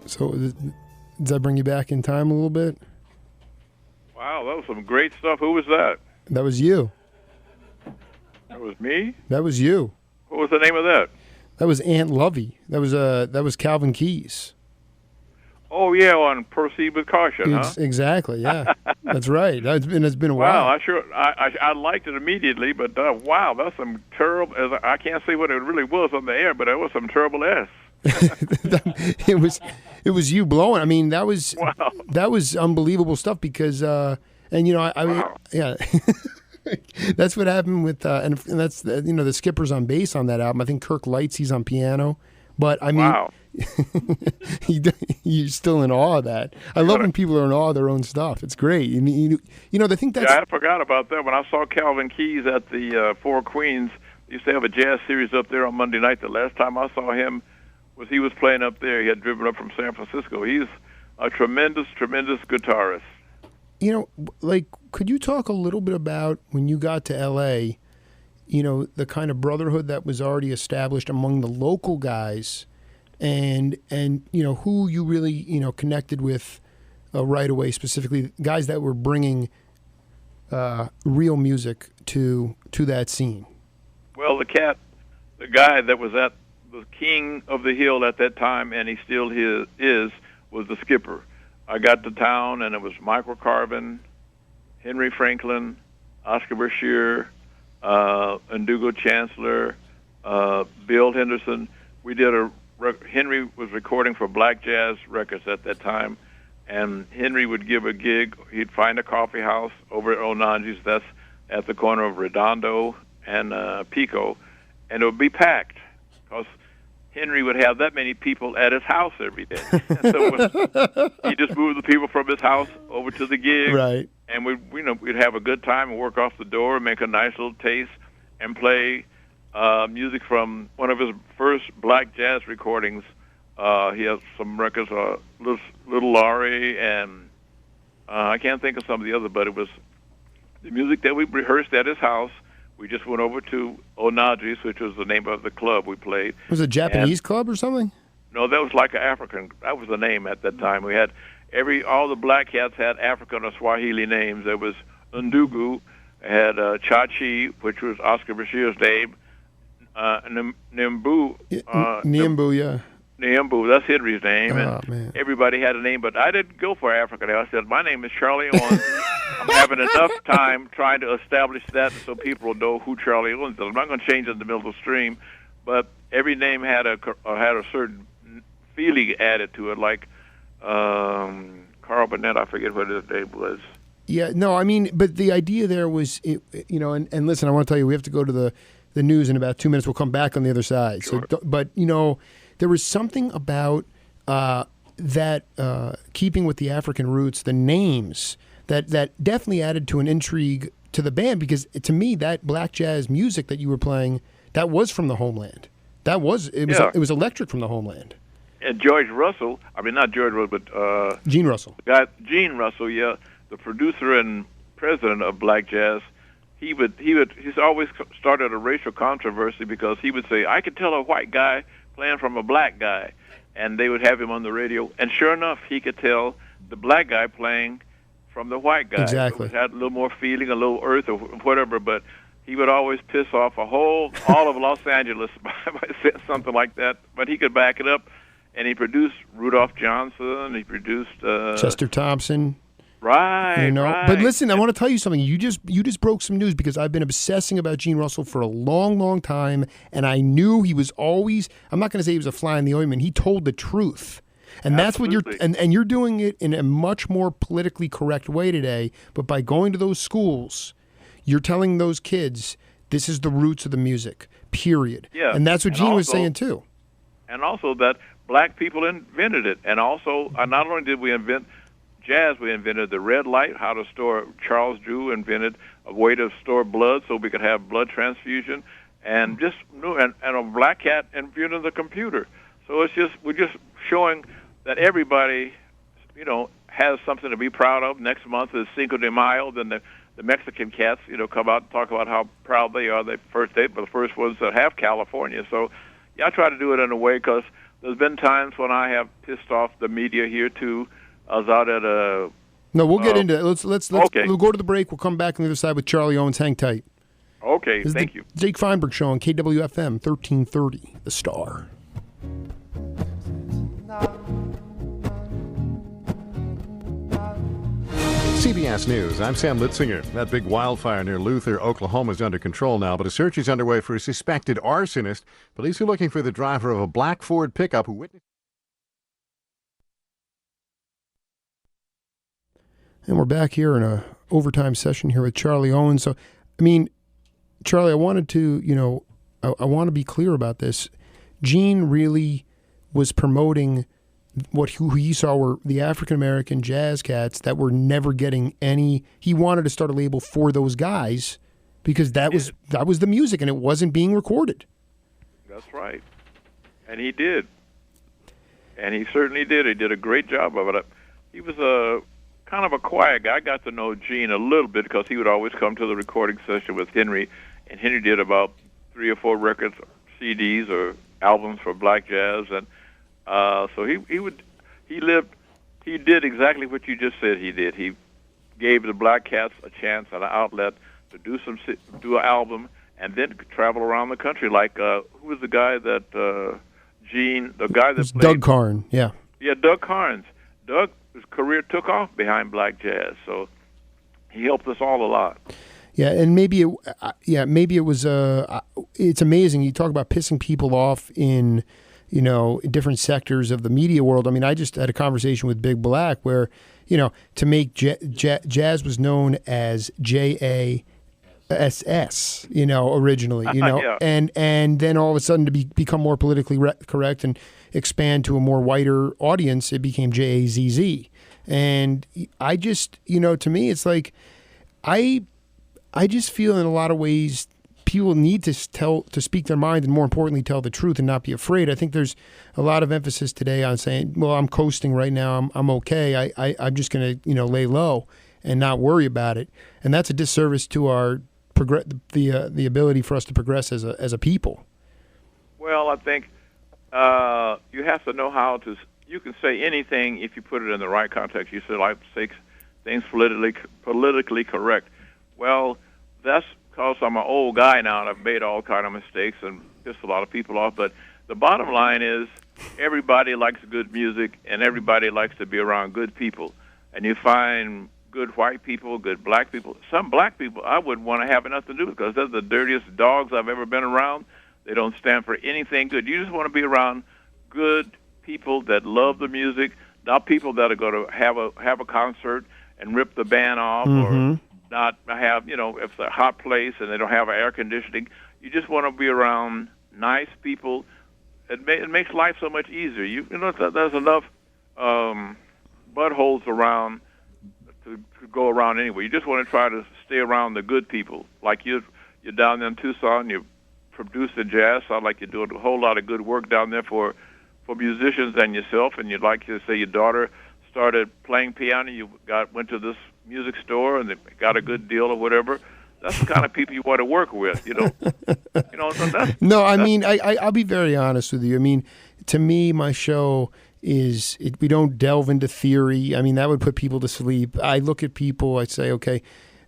So does that bring you back in time a little bit? Wow, that was some great stuff. Who was that? That was you. That was me? That was you. What was the name of that? That was Aunt Lovey. That was Calvin Keys. Oh yeah, on Proceed with Caution, huh? Exactly, yeah. That's right. It's been a while. Wow, I liked it immediately, but wow, that's some terrible. I can't say what it really was on the air, but it was some terrible S. It was you blowing. I mean, that was unbelievable stuff because yeah. That's what happened with and that's the Skipper's on bass on that album. I think Kirk Lightsey's on piano. But I mean, you're still in awe of that. I love when people are in awe of their own stuff. It's great. I mean, I think that's... Yeah, I forgot about that. When I saw Calvin Keys at the Four Queens, they used to have a jazz series up there on Monday night. The last time I saw him he was playing up there. He had driven up from San Francisco. He's a tremendous, tremendous guitarist. Could you talk a little bit about when you got to L.A., the kind of brotherhood that was already established among the local guys and who you really, connected with right away, specifically guys that were bringing real music to that scene? Well, the guy that was at the king of the hill at that time, and he still is, was the skipper. I got to town, and it was Michael Carvin, Henry Franklin, Oscar Brashear, Ndugo Chancellor, Bill Henderson. We did Henry was recording for Black Jazz Records at that time, and Henry would give a gig. He'd find a coffee house over at Onanji's. That's at the corner of Redondo and Pico, and it would be packed because Henry would have that many people at his house every day. So he just moved the people from his house over to the gig, right? And we'd have a good time and work off the door and make a nice little taste and play music from one of his first black jazz recordings. He has some records, Little Laurie, and I can't think of some of the others, but it was the music that we rehearsed at his house. We just went over to Onaji's, which was the name of the club we played. Was it a Japanese club or something? No, that was like an African. That was the name at that time. We had all the black cats had African or Swahili names. There was Ndugu, had Chachi, which was Oscar Brashear's name, Nimbu. Nimbu, yeah. Nimbu, that's Henry's name. Oh, and man. everybody had a name, but I didn't go for African. I said, my name is Charlie Owens. I'm having enough time trying to establish that so people will know who Charlie Owens is. I'm not going to change it in the middle of the stream, but every name had a certain feeling added to it, like Carl Bennett, I forget what his name was. Yeah, no, I mean, but the idea there was, and listen, I want to tell you, we have to go to the news in about 2 minutes. We'll come back on the other side. Sure. So, but, there was something about that keeping with the African roots, the names, that definitely added to an intrigue to the band, because to me, that black jazz music that you were playing, that was from the homeland. It was electric from the homeland. And George Russell, not George Russell, but Gene Russell. Gene Russell, yeah, the producer and president of black jazz. He's always started a racial controversy because he would say, I could tell a white guy playing from a black guy, and they would have him on the radio, and sure enough, he could tell the black guy playing from the white guy. Exactly. So it had a little more feeling, a little earth or whatever, but he would always piss off all of Los Angeles by saying something like that, but he could back it up, and he produced Rudolph Johnson, he produced Chester Thompson. Right, right. But listen, I want to tell you something. You just broke some news, because I've been obsessing about Gene Russell for a long, long time, and I knew he was always, I'm not going to say he was a fly in the ointment, he told the truth. And that's what you're doing it in a much more politically correct way today, but by going to those schools, you're telling those kids, this is the roots of the music, period. Yeah. And that's what Gene was saying too. And also that black people invented it. And also, not only did we invent jazz, we invented the red light, how to store. Charles Drew invented a way to store blood so we could have blood transfusion, and a black cat invented the computer. So we're just showing that everybody, has something to be proud of. Next month is Cinco de Mayo. Then the Mexican cats, come out and talk about how proud they are. The first ones that have California. So, yeah, I try to do it in a way, because there's been times when I have pissed off the media here too. I was out at a... No, we'll get into it. Let's okay. We'll go to the break. We'll come back on the other side with Charlie Owens. Hang tight. Okay, this thank is the you. Jake Feinberg Show on KWFM 1330, The Star. CBS News, I'm Sam Litzinger. That big wildfire near Luther, Oklahoma is under control now, but a search is underway for a suspected arsonist. Police are looking for the driver of a black Ford pickup who witnessed... And we're back here in a overtime session here with Charlie Owens. So, Charlie, I wanted to, I want to be clear about this. Gene really was promoting who he saw were the African American jazz cats that were never getting any. He wanted to start a label for those guys because that was the music and it wasn't being recorded. That's right, and he did, and he certainly did. He did a great job of it. He was a kind of a quiet guy. I got to know Gene a little bit because he would always come to the recording session with Henry, and Henry did about 3 or 4 records, CDs or albums for black jazz, and so he did exactly what you just said he did. He gave the black cats a chance and an outlet to do an album and then travel around the country. Like who was the guy that Gene, the guy that played Doug Karn, yeah, Doug Karns. His career took off behind black jazz, so he helped us all a lot. Yeah, and maybe it was. It's amazing. You talk about pissing people off in, different sectors of the media world. I mean, I just had a conversation with Big Black where, to make jazz was known as JASS, originally, Yeah. and then all of a sudden to become more politically correct and expand to a more wider audience, it became JAZZ. And I just, to me, it's like I just feel in a lot of ways people need to speak their mind and more importantly tell the truth and not be afraid. I think there's a lot of emphasis today on saying, well, I'm coasting right now. I'm okay. I'm just going to, lay low and not worry about it. And that's a disservice to our the ability for us to progress as a people. Well, I think you have to know how to. You can say anything if you put it in the right context. You say things politically correct. Well, that's because I'm an old guy now and I've made all kind of mistakes and pissed a lot of people off. But the bottom line is everybody likes good music and everybody likes to be around good people. And you find good white people, good black people. Some black people I wouldn't want to have nothing to do with because they're the dirtiest dogs I've ever been around. They don't stand for anything good. You just want to be around good people that love the music, not people that are going to have a concert and rip the band off or not have, if it's a hot place and they don't have air conditioning. You just want to be around nice people. It makes life so much easier. There's enough buttholes around to go around anyway. You just want to try to stay around the good people. Like you're down there in Tucson, you produce the jazz. Sound like you're doing a whole lot of good work down there for musicians and yourself. And you'd like to say your daughter started playing piano. You went to this music store and they got a good deal or whatever. That's the kind of people you want to work with, No, I mean, I'll be very honest with you. I mean, to me, my show we don't delve into theory. I mean, that would put people to sleep. I look at people, I say, okay,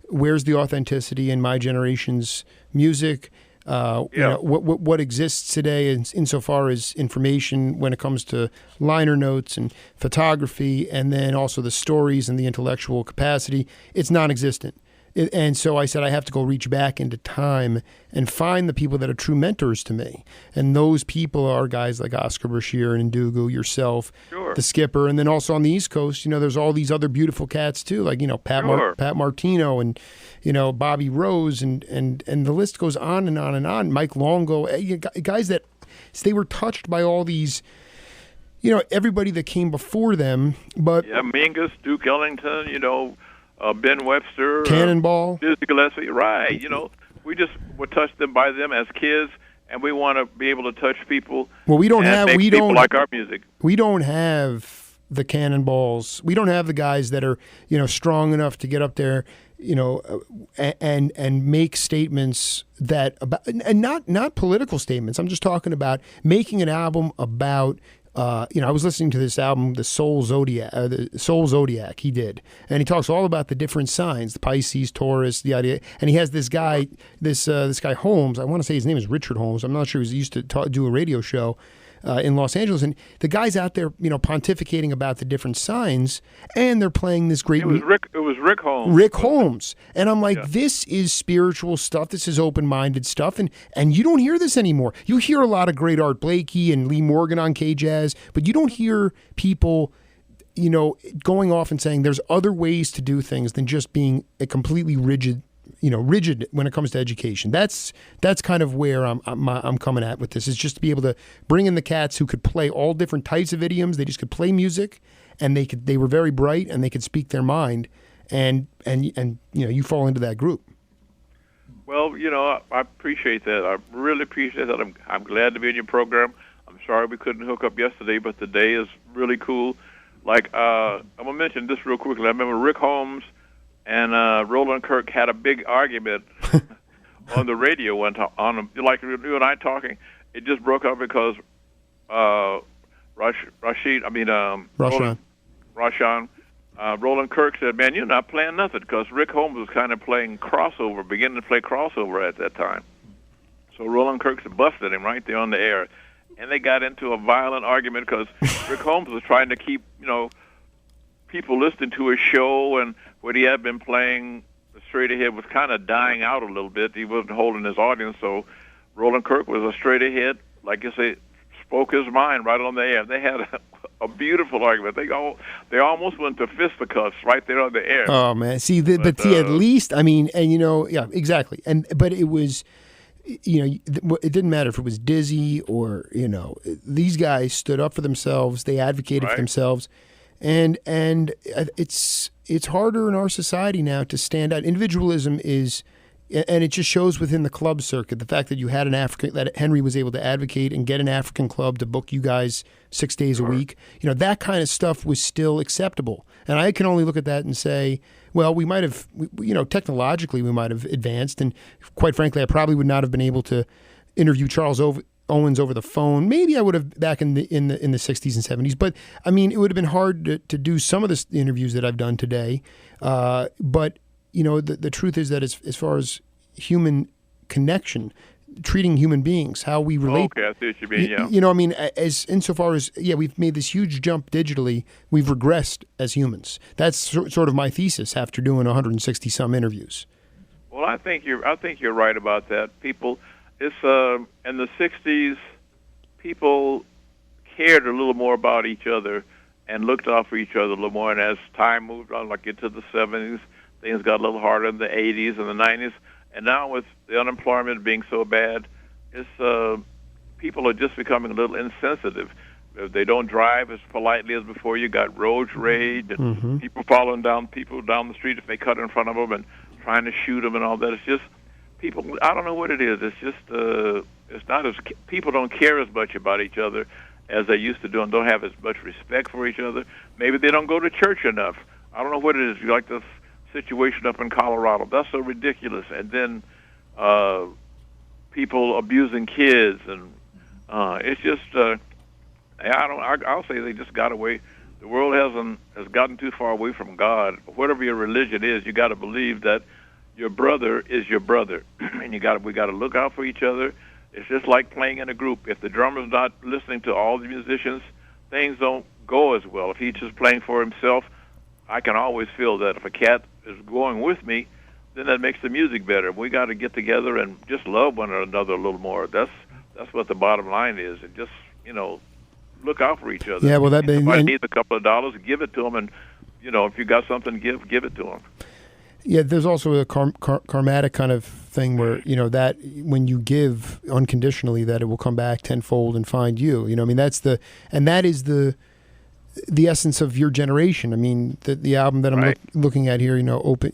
where's the authenticity in my generation's music? What exists today insofar as information when it comes to liner notes and photography, and then also the stories and the intellectual capacity, it's non-existent. And so I said I have to go reach back into time and find the people that are true mentors to me. And those people are guys like Oscar Brashear and Ndugu, yourself, the skipper. And then also on the East Coast, there's all these other beautiful cats too, like, Pat Martino and, Bobby Rose and the list goes on and on and on. Mike Longo, guys that they were touched by all these, everybody that came before them. But Mingus, Duke Ellington, Ben Webster, Cannonball, Dizzy Gillespie, right? We just were touched by them as kids, and we want to be able to touch people. Well, we don't like our music. We don't have the Cannonballs. We don't have the guys that are strong enough to get up there, and make statements that about and not political statements. I'm just talking about making an album about. I was listening to this album, the Soul Zodiac he did. And he talks all about the different signs, the Pisces, Taurus, the idea. And he has this guy, this guy Holmes, I want to say his name is Richard Holmes. I'm not sure. He used to do a radio show in Los Angeles. And the guy's out there, pontificating about the different signs, and they're playing this great... It was Rick Holmes. Rick Holmes. And I'm like, This is spiritual stuff. This is open-minded stuff. And you don't hear this anymore. You hear a lot of great Art Blakey and Lee Morgan on K-Jazz, but you don't hear people, going off and saying there's other ways to do things than just being a completely rigid rigid when it comes to education. That's kind of where I'm coming at with this, is just to be able to bring in the cats who could play all different types of idioms. They just could play music, and they were very bright, and they could speak their mind, and you fall into that group. Well, I appreciate that. I really appreciate that. I'm glad to be in your program. I'm sorry we couldn't hook up yesterday, but today is really cool. Like, I'm going to mention this real quickly. I remember Rick Holmes and Roland Kirk had a big argument on the radio like you and I talking. It just broke up because Roland Kirk said, "Man, you're not playing nothing," because Rick Holmes was kind of beginning to play crossover at that time. So Roland Kirk busted him right there on the air. And they got into a violent argument because Rick Holmes was trying to keep, people listening to his show, and what he had been playing straight ahead was kind of dying out a little bit. He wasn't holding his audience, so Roland Kirk was a straight ahead, like you say, spoke his mind right on the air. They had a beautiful argument. They almost went to fisticuffs right there on the air. Oh man, but at least yeah, exactly. But it was. It didn't matter if it was Dizzy or, these guys stood up for themselves. They advocated for themselves. And it's harder in our society now to stand out. Individualism is, and it just shows within the club circuit, the fact that you had that Henry was able to advocate and get an African club to book you guys 6 days a week. That kind of stuff was still acceptable. And I can only look at that and say, well, we might have, technologically we might have advanced, and quite frankly, I probably would not have been able to interview Charles Owens over the phone. Maybe I would have back in the 60s and 70s, but I mean, it would have been hard to do some of the interviews that I've done today. But the truth is that as far as human connection, treating human beings, how we relate. Okay, I see what you mean, yeah. As insofar as, we've made this huge jump digitally, we've regressed as humans. That's sort of my thesis after doing 160 some interviews. Well, I think you're right about that. People, in the 60s, people cared a little more about each other and looked out for each other a little more. And as time moved on, like into the 70s, things got a little harder in the 80s and the 90s. And now with the unemployment being so bad, people are just becoming a little insensitive. They don't drive as politely as before. You got road rage and people following down people down the street if they cut in front of them and trying to shoot them and all that. It's just people. I don't know what it is. It's just it's not as people don't care as much about each other as they used to do, and don't have as much respect for each other. Maybe they don't go to church enough. I don't know what it is. Like this situation up in Colorado, that's so ridiculous. And then people abusing kids, and it's just I'll say they just got away. The world has gotten too far away from God. Whatever your religion is, you got to believe that your brother is your brother, and we got to look out for each other. It's just like playing in a group. If the drummer's not listening to all the musicians, things don't go as well. If he's just playing for himself, I can always feel that if a cat is going with me, then that makes the music better. We got to get together and just love one another a little more. That's what the bottom line is, and just look out for each other. Yeah, well, if somebody needs a couple of dollars, give it to them, and if you got something to give it to them. Yeah, there's also a karmatic kind of thing where that when you give unconditionally, that it will come back tenfold and find you. That is the essence of your generation. I mean, the album that I'm looking at here, open,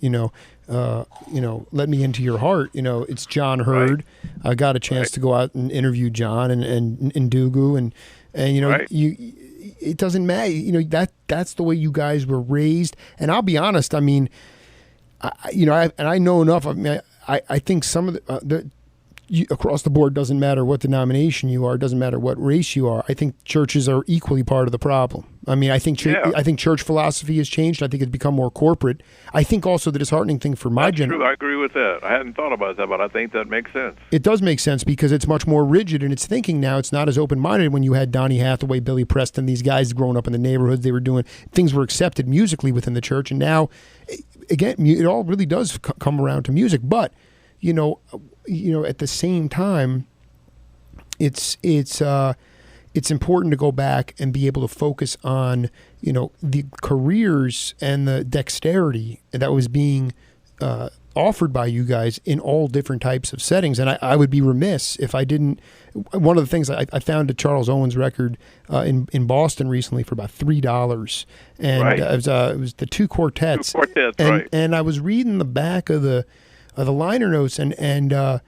Let Me Into Your Heart, it's John Hurd. I got a chance to go out and interview John and Dugu, and it doesn't matter, that's the way you guys were raised. And I'll be honest, I mean, I know enough. I mean, I think some of the across the board, doesn't matter what denomination you are, doesn't matter what race you are. I think churches are equally part of the problem. I mean, I think church philosophy has changed. I think it's become more corporate. I think also the disheartening thing for my generation. I agree with that. I hadn't thought about that, but I think that makes sense. It does make sense because it's much more rigid in its thinking now. It's not as open-minded. When you had Donny Hathaway, Billy Preston, these guys growing up in the neighborhoods, they were doing things were accepted musically within the church, and now, again, it all really does come around to music. But at the same time, it's important to go back and be able to focus on, the careers and the dexterity that was being offered by you guys in all different types of settings. And I would be remiss if I didn't. One of the things I found a Charles Owens record in Boston recently for about $3, and Right. It was the two quartets. Right. And I was reading the back of the liner notes, and I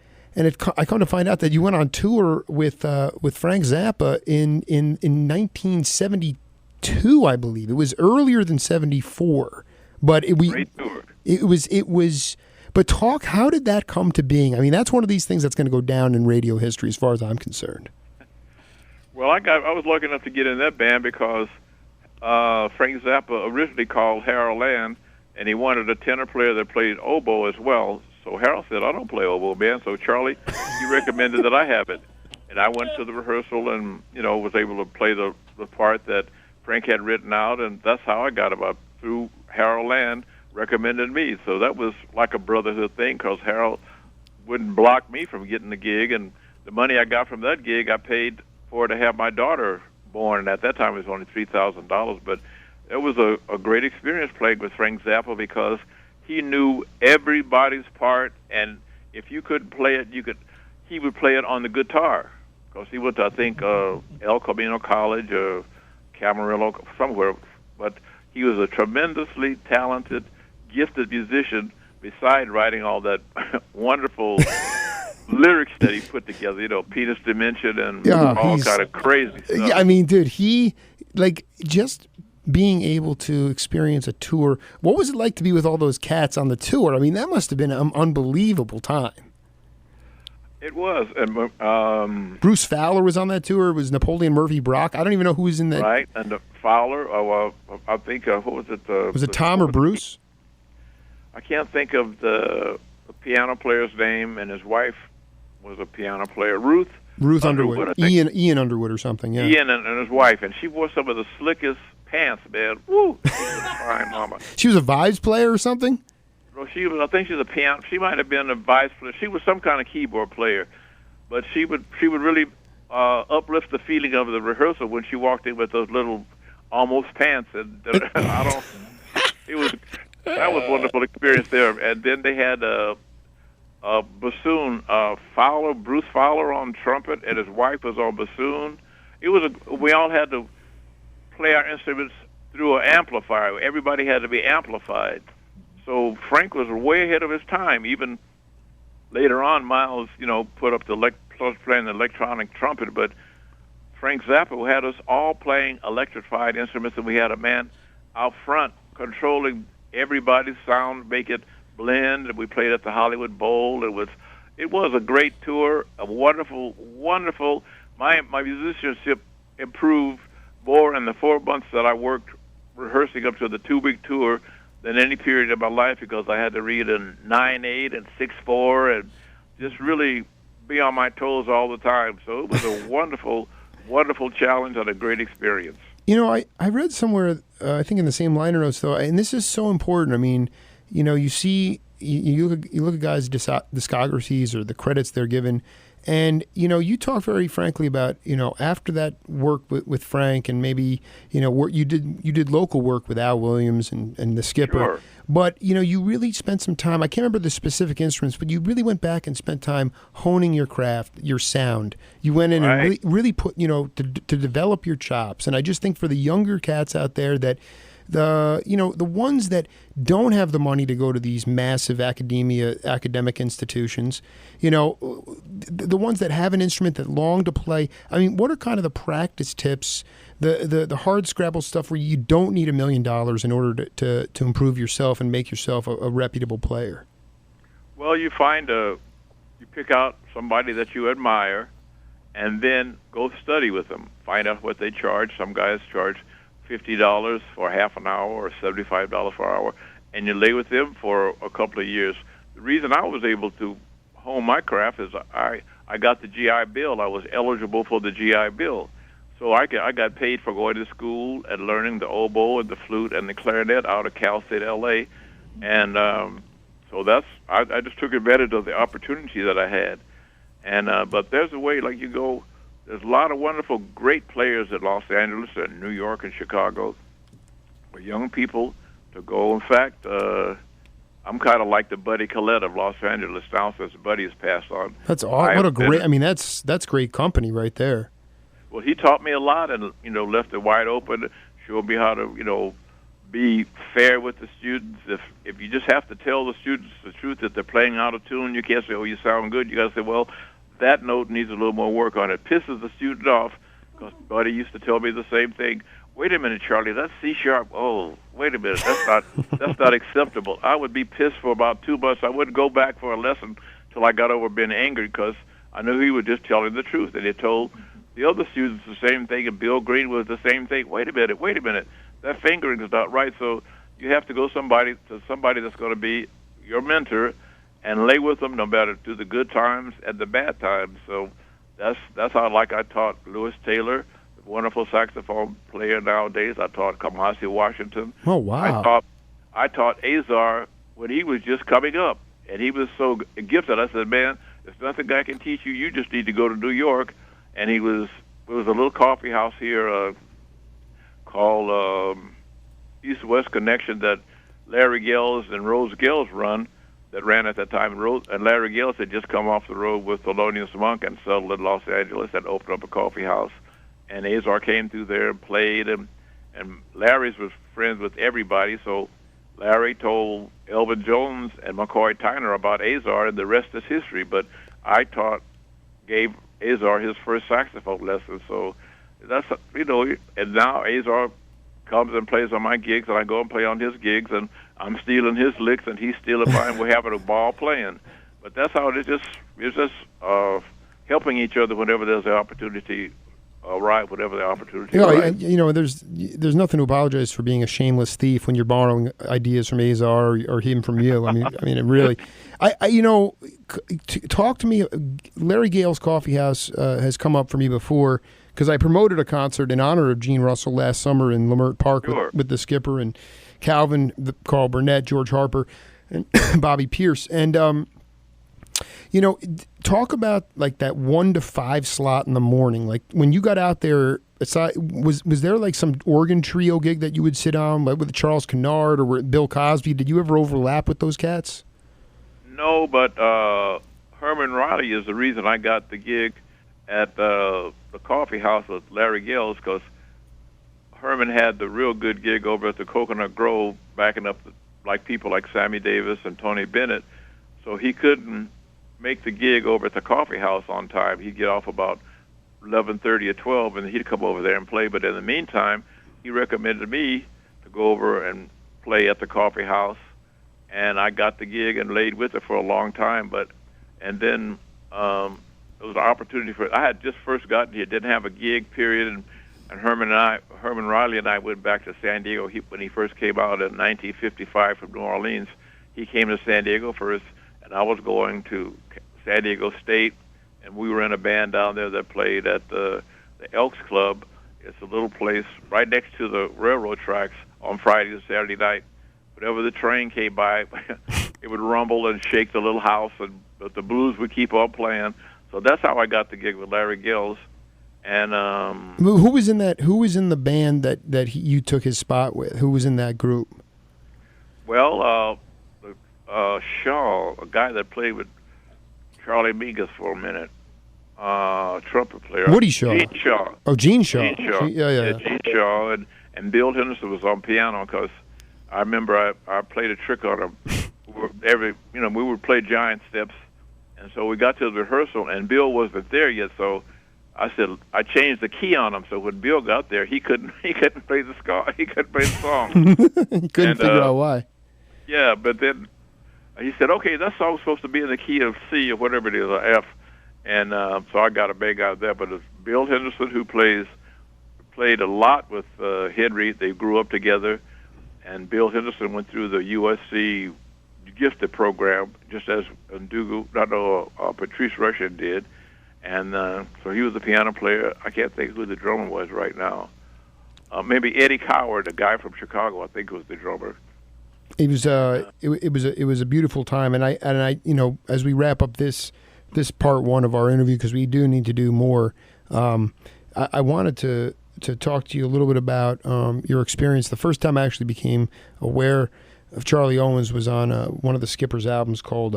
come to find out that you went on tour with Frank Zappa in 1972, I believe. It was earlier than 74, but Great tour. It was. But how did that come to being? I mean, that's one of these things that's going to go down in radio history, as far as I'm concerned. Well, I was lucky enough to get in that band because Frank Zappa originally called Harold Land, and he wanted a tenor player that played oboe as well. So Harold said, "I don't play oboe, man." So Charlie, he recommended that I have it, and I went to the rehearsal and was able to play the part that Frank had written out, and that's how I got about through Harold Land recommended me. So that was like a brotherhood thing because Harold wouldn't block me from getting the gig, and the money I got from that gig I paid for to have my daughter born, and at that time it was only $3,000, but it was a great experience playing with Frank Zappa because he knew everybody's part, and if you couldn't play it, he would play it on the guitar because he went to, I think, El Camino College or Camarillo, somewhere, but he was a tremendously talented, gifted musician beside writing all that wonderful lyrics that he put together, Penis Dimension and all kind of crazy stuff. Yeah, I mean, dude, just being able to experience a tour. What was it like to be with all those cats on the tour? I mean, that must have been an unbelievable time. It was. And Bruce Fowler was on that tour. It was Napoleon Murphy Brock. I don't even know who was in that. Right, and Fowler, I think, what was it? Was it Tom or Bruce? I can't think of the piano player's name, and his wife was a piano player, Ruth Underwood. Ian Underwood or something, yeah. Ian and his wife, and she wore some of the slickest pants, man. Woo! She was a fine mama. She was a vibes player or something? Well, I think she was a piano. She might have been a vibes player. She was some kind of keyboard player, but she would really uplift the feeling of the rehearsal when she walked in with those little almost pants, and that was a wonderful experience there. And then they had a bassoon, Bruce Fowler on trumpet, and his wife was on bassoon. We all had to play our instruments through an amplifier. Everybody had to be amplified. So Frank was way ahead of his time. Even later on, Miles, put up playing the electronic trumpet, but Frank Zappa had us all playing electrified instruments, and we had a man out front controlling everybody's sound, make it blend. And we played at the Hollywood Bowl. It was a great tour, a wonderful. My musicianship improved more in the 4 months that I worked rehearsing up to the 2-week tour than any period of my life because I had to read in 9/8 and 6/4 and just really be on my toes all the time. So it was a wonderful challenge and a great experience. I read somewhere, I think in the same liner notes, though, and this is so important. I mean, you see, you look at guys' discographies or the credits they're given, and, you talk very frankly about, after that work with Frank and maybe, you did local work with Al Williams and the Skipper. Sure. But, you really spent some time, I can't remember the specific instruments, but you really went back and spent time honing your craft, your sound. You went in and really put, to develop your chops. And I just think for the younger cats out there that the ones that don't have the money to go to these massive academic institutions, the ones that have an instrument that long to play. I mean, what are kind of the practice tips, the hard scrabble stuff where you don't need $1 million in order to improve yourself and make yourself a reputable player? Well, you pick out somebody that you admire, and then go study with them. Find out what they charge. Some guys charge $50 for half an hour or $75 for an hour, and you lay with them for a couple of years. The reason I was able to hone my craft is I got the GI Bill. I was eligible for the GI Bill. So I got paid for going to school and learning the oboe and the flute and the clarinet out of Cal State L.A. And so I just took advantage of the opportunity that I had. And but there's a way, like you go, there's a lot of wonderful, great players in Los Angeles and New York and Chicago for young people to go. In fact, I'm kind of like the Buddy Collette of Los Angeles now, since Buddy has passed on. That's awesome. What a great. I mean, that's great company right there. Well, he taught me a lot, and left it wide open. Showed me how to be fair with the students. If you just have to tell the students the truth that they're playing out of tune, you can't say, "Oh, you sound good." You got to say, "Well, that note needs a little more work on it." Pisses the student off, because Buddy used to tell me the same thing. Wait a minute, Charlie, that's C sharp. Oh, wait a minute, that's not acceptable. I would be pissed for about 2 months. I wouldn't go back for a lesson till I got over being angry, because I knew he was just telling the truth. And he told the other students the same thing, and Bill Green was the same thing. Wait a minute, that fingering is not right. So you have to go to somebody that's going to be your mentor and lay with them no matter through the good times and the bad times. So that's how I taught Lewis Taylor, the wonderful saxophone player nowadays. I taught Kamasi Washington. Oh, wow. I taught Azar when he was just coming up, and he was so gifted. I said, man, there's nothing I can teach you. You just need to go to New York. And it was a little coffee house here called East-West Connection that Larry Gels and Rose Gels that ran at that time. And Larry Gels had just come off the road with Thelonious Monk and settled in Los Angeles and opened up a coffee house. And Azar came through there and played, and Larry's was friends with everybody. So Larry told Elvin Jones and McCoy Tyner about Azar, and the rest is history. But I gave Azar his first saxophone lesson. So that's, and now Azar comes and plays on my gigs, and I go and play on his gigs, and I'm stealing his licks, and he's stealing mine. We're having a ball playing. But that's how it's just helping each other whenever there's an opportunity. Whatever the opportunity. There's nothing to apologize for being a shameless thief when you're borrowing ideas from Azar or him from you. I mean, it really. Talk to me. Larry Gale's Coffee House has come up for me before, because I promoted a concert in honor of Gene Russell last summer in Lamert Park with the Skipper and Calvin, Carl Burnett, George Harper, and Bobby Pierce, and talk about like that 1 to 5 slot in the morning. Like when you got out there, was there like some organ trio gig that you would sit on, like with Charles Kennard or with Bill Cosby? Did you ever overlap with those cats? No, but Herman Riley is the reason I got the gig at the coffee house with Larry Gales, because Herman had the real good gig over at the Coconut Grove, backing up like people like Sammy Davis and Tony Bennett. So he couldn't make the gig over at the coffee house on time. He'd get off about 11:30 or 12, and he'd come over there and play. But in the meantime, he recommended me to go over and play at the coffee house, and I got the gig and laid with it for a long time. And then it was an opportunity I had just first gotten here, didn't have a gig period, and Herman Riley and I went back to San Diego. When he first came out in 1955 from New Orleans, he came to San Diego first, and I was going to San Diego State, and we were in a band down there that played at the Elks Club. It's a little place right next to the railroad tracks on Friday and Saturday night. Whenever the train came by, it would rumble and shake the little house, but the blues would keep on playing. So that's how I got the gig with Larry Gills. And who was in that? Who was in the band that you took his spot with? Who was in that group? Well, Shaw, a guy that played with Charlie Mingus for a minute, trumpet player. Woody Shaw. Gene Shaw. Oh, Gene Shaw. Gene Shaw. Gene Shaw, and Bill Henderson was on piano, because I remember I played a trick on him. We would play giant steps, and so we got to the rehearsal, and Bill wasn't there yet, so I said I changed the key on him, so when Bill got there, he couldn't play the song. He couldn't play the song. He couldn't figure out why. Yeah, but then he said, "Okay, that song's supposed to be in the key of C or whatever it is, or F," and so I got a big out of that. But it's Bill Henderson, who played a lot with Henry. They grew up together, and Bill Henderson went through the USC gifted program just as Patrice Rushen did. And so he was a piano player. I can't think who the drummer was right now. Maybe Eddie Coward, a guy from Chicago, I think was the drummer. It was it was a beautiful time, and I as we wrap up this part one of our interview, because we do need to do more. I wanted to talk to you a little bit about your experience. The first time I actually became aware of Charlie Owens was on one of the Skipper's albums called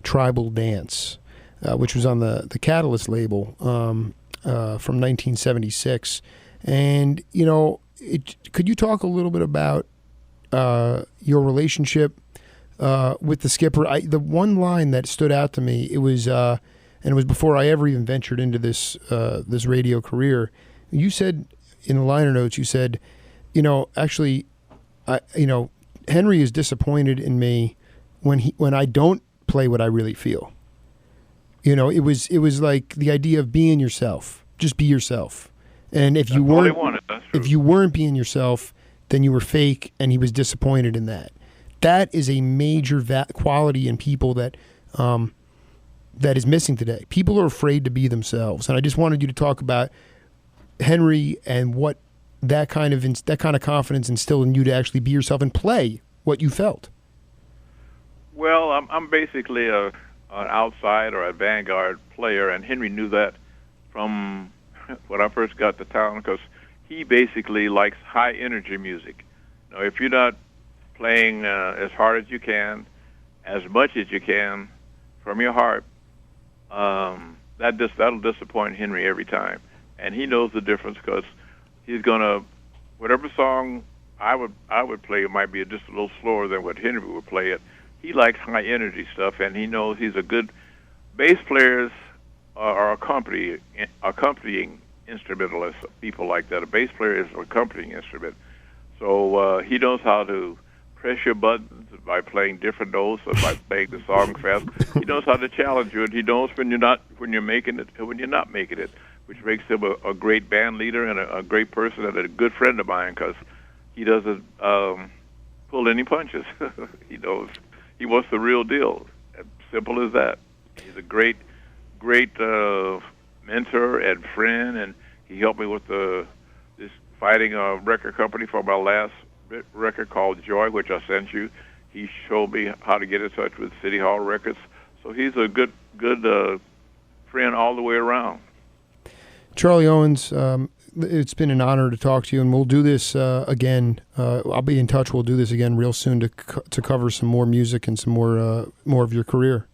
Tribal Dance, which was on the Catalyst label from 1976. And, could you talk a little bit about your relationship with the Skipper? The one line that stood out to me, it was before I ever even ventured into this radio career. You said in the liner notes, you said, actually, Henry is disappointed in me when I don't play what I really feel. It was like the idea of being yourself. Just be yourself. And if you weren't being yourself, then you were fake, and he was disappointed in that. That is a major quality in people that is missing today. People are afraid to be themselves, and I just wanted you to talk about Henry and what that kind of confidence instilled in you to actually be yourself and play what you felt. Well, I'm basically an outside or a vanguard player, and Henry knew that from when I first got to town, because he basically likes high energy music. If you're not playing as hard as you can, as much as you can, from your heart, that'll disappoint Henry every time. And he knows the difference, because he's gonna, whatever song I would play, it might be just a little slower than what Henry would play it. He likes high energy stuff, and he knows he's a good bass players are accompanying instrumentalists, people like that. A bass player is an accompanying instrument, so he knows how to press your buttons by playing different notes or by playing the song fast. He knows how to challenge you, and he knows when you're not making it, which makes him a great band leader and a great person and a good friend of mine, because he doesn't pull any punches. He knows he wants the real deal. Simple as that. He's a great mentor and friend, and he helped me with this fighting record company for my last record called Joy, which I sent you. He showed me how to get in touch with City Hall Records. So he's a good friend all the way around. Charlie Owens, it's been an honor to talk to you, and we'll do this again. I'll be in touch. We'll do this again real soon to cover some more music and some more of your career.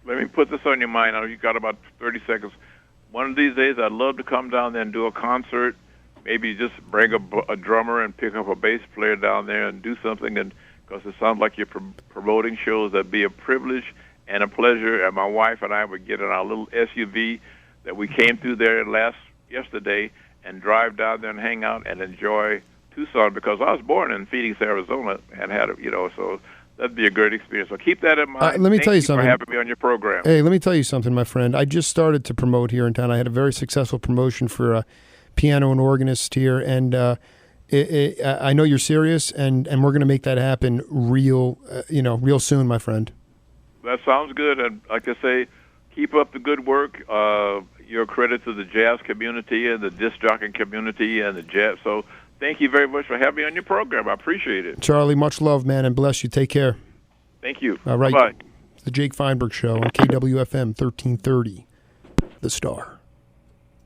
Let me put this on your mind. I know you got about 30 seconds. One of these days, I'd love to come down there and do a concert. Maybe just bring a drummer and pick up a bass player down there and do something. And because it sounds like you're promoting shows, that'd be a privilege and a pleasure. And my wife and I would get in our little SUV that we came through there yesterday and drive down there and hang out and enjoy Tucson, because I was born in Phoenix, Arizona, and had so that'd be a great experience. So keep that in mind. Let me tell you something. Thank you for having me on your program. Hey, let me tell you something, my friend. I just started to promote here in town. I had a very successful promotion for a piano and organist here, and I know you're serious, and we're going to make that happen real soon, my friend. That sounds good, and like I say, keep up the good work. You're a credit to the jazz community and the disc jockey community and the jazz. So thank you very much for having me on your program. I appreciate it. Charlie, much love, man, and bless you. Take care. Thank you. All right. Bye. The Jake Feinberg Show on KWFM 1330, The Star.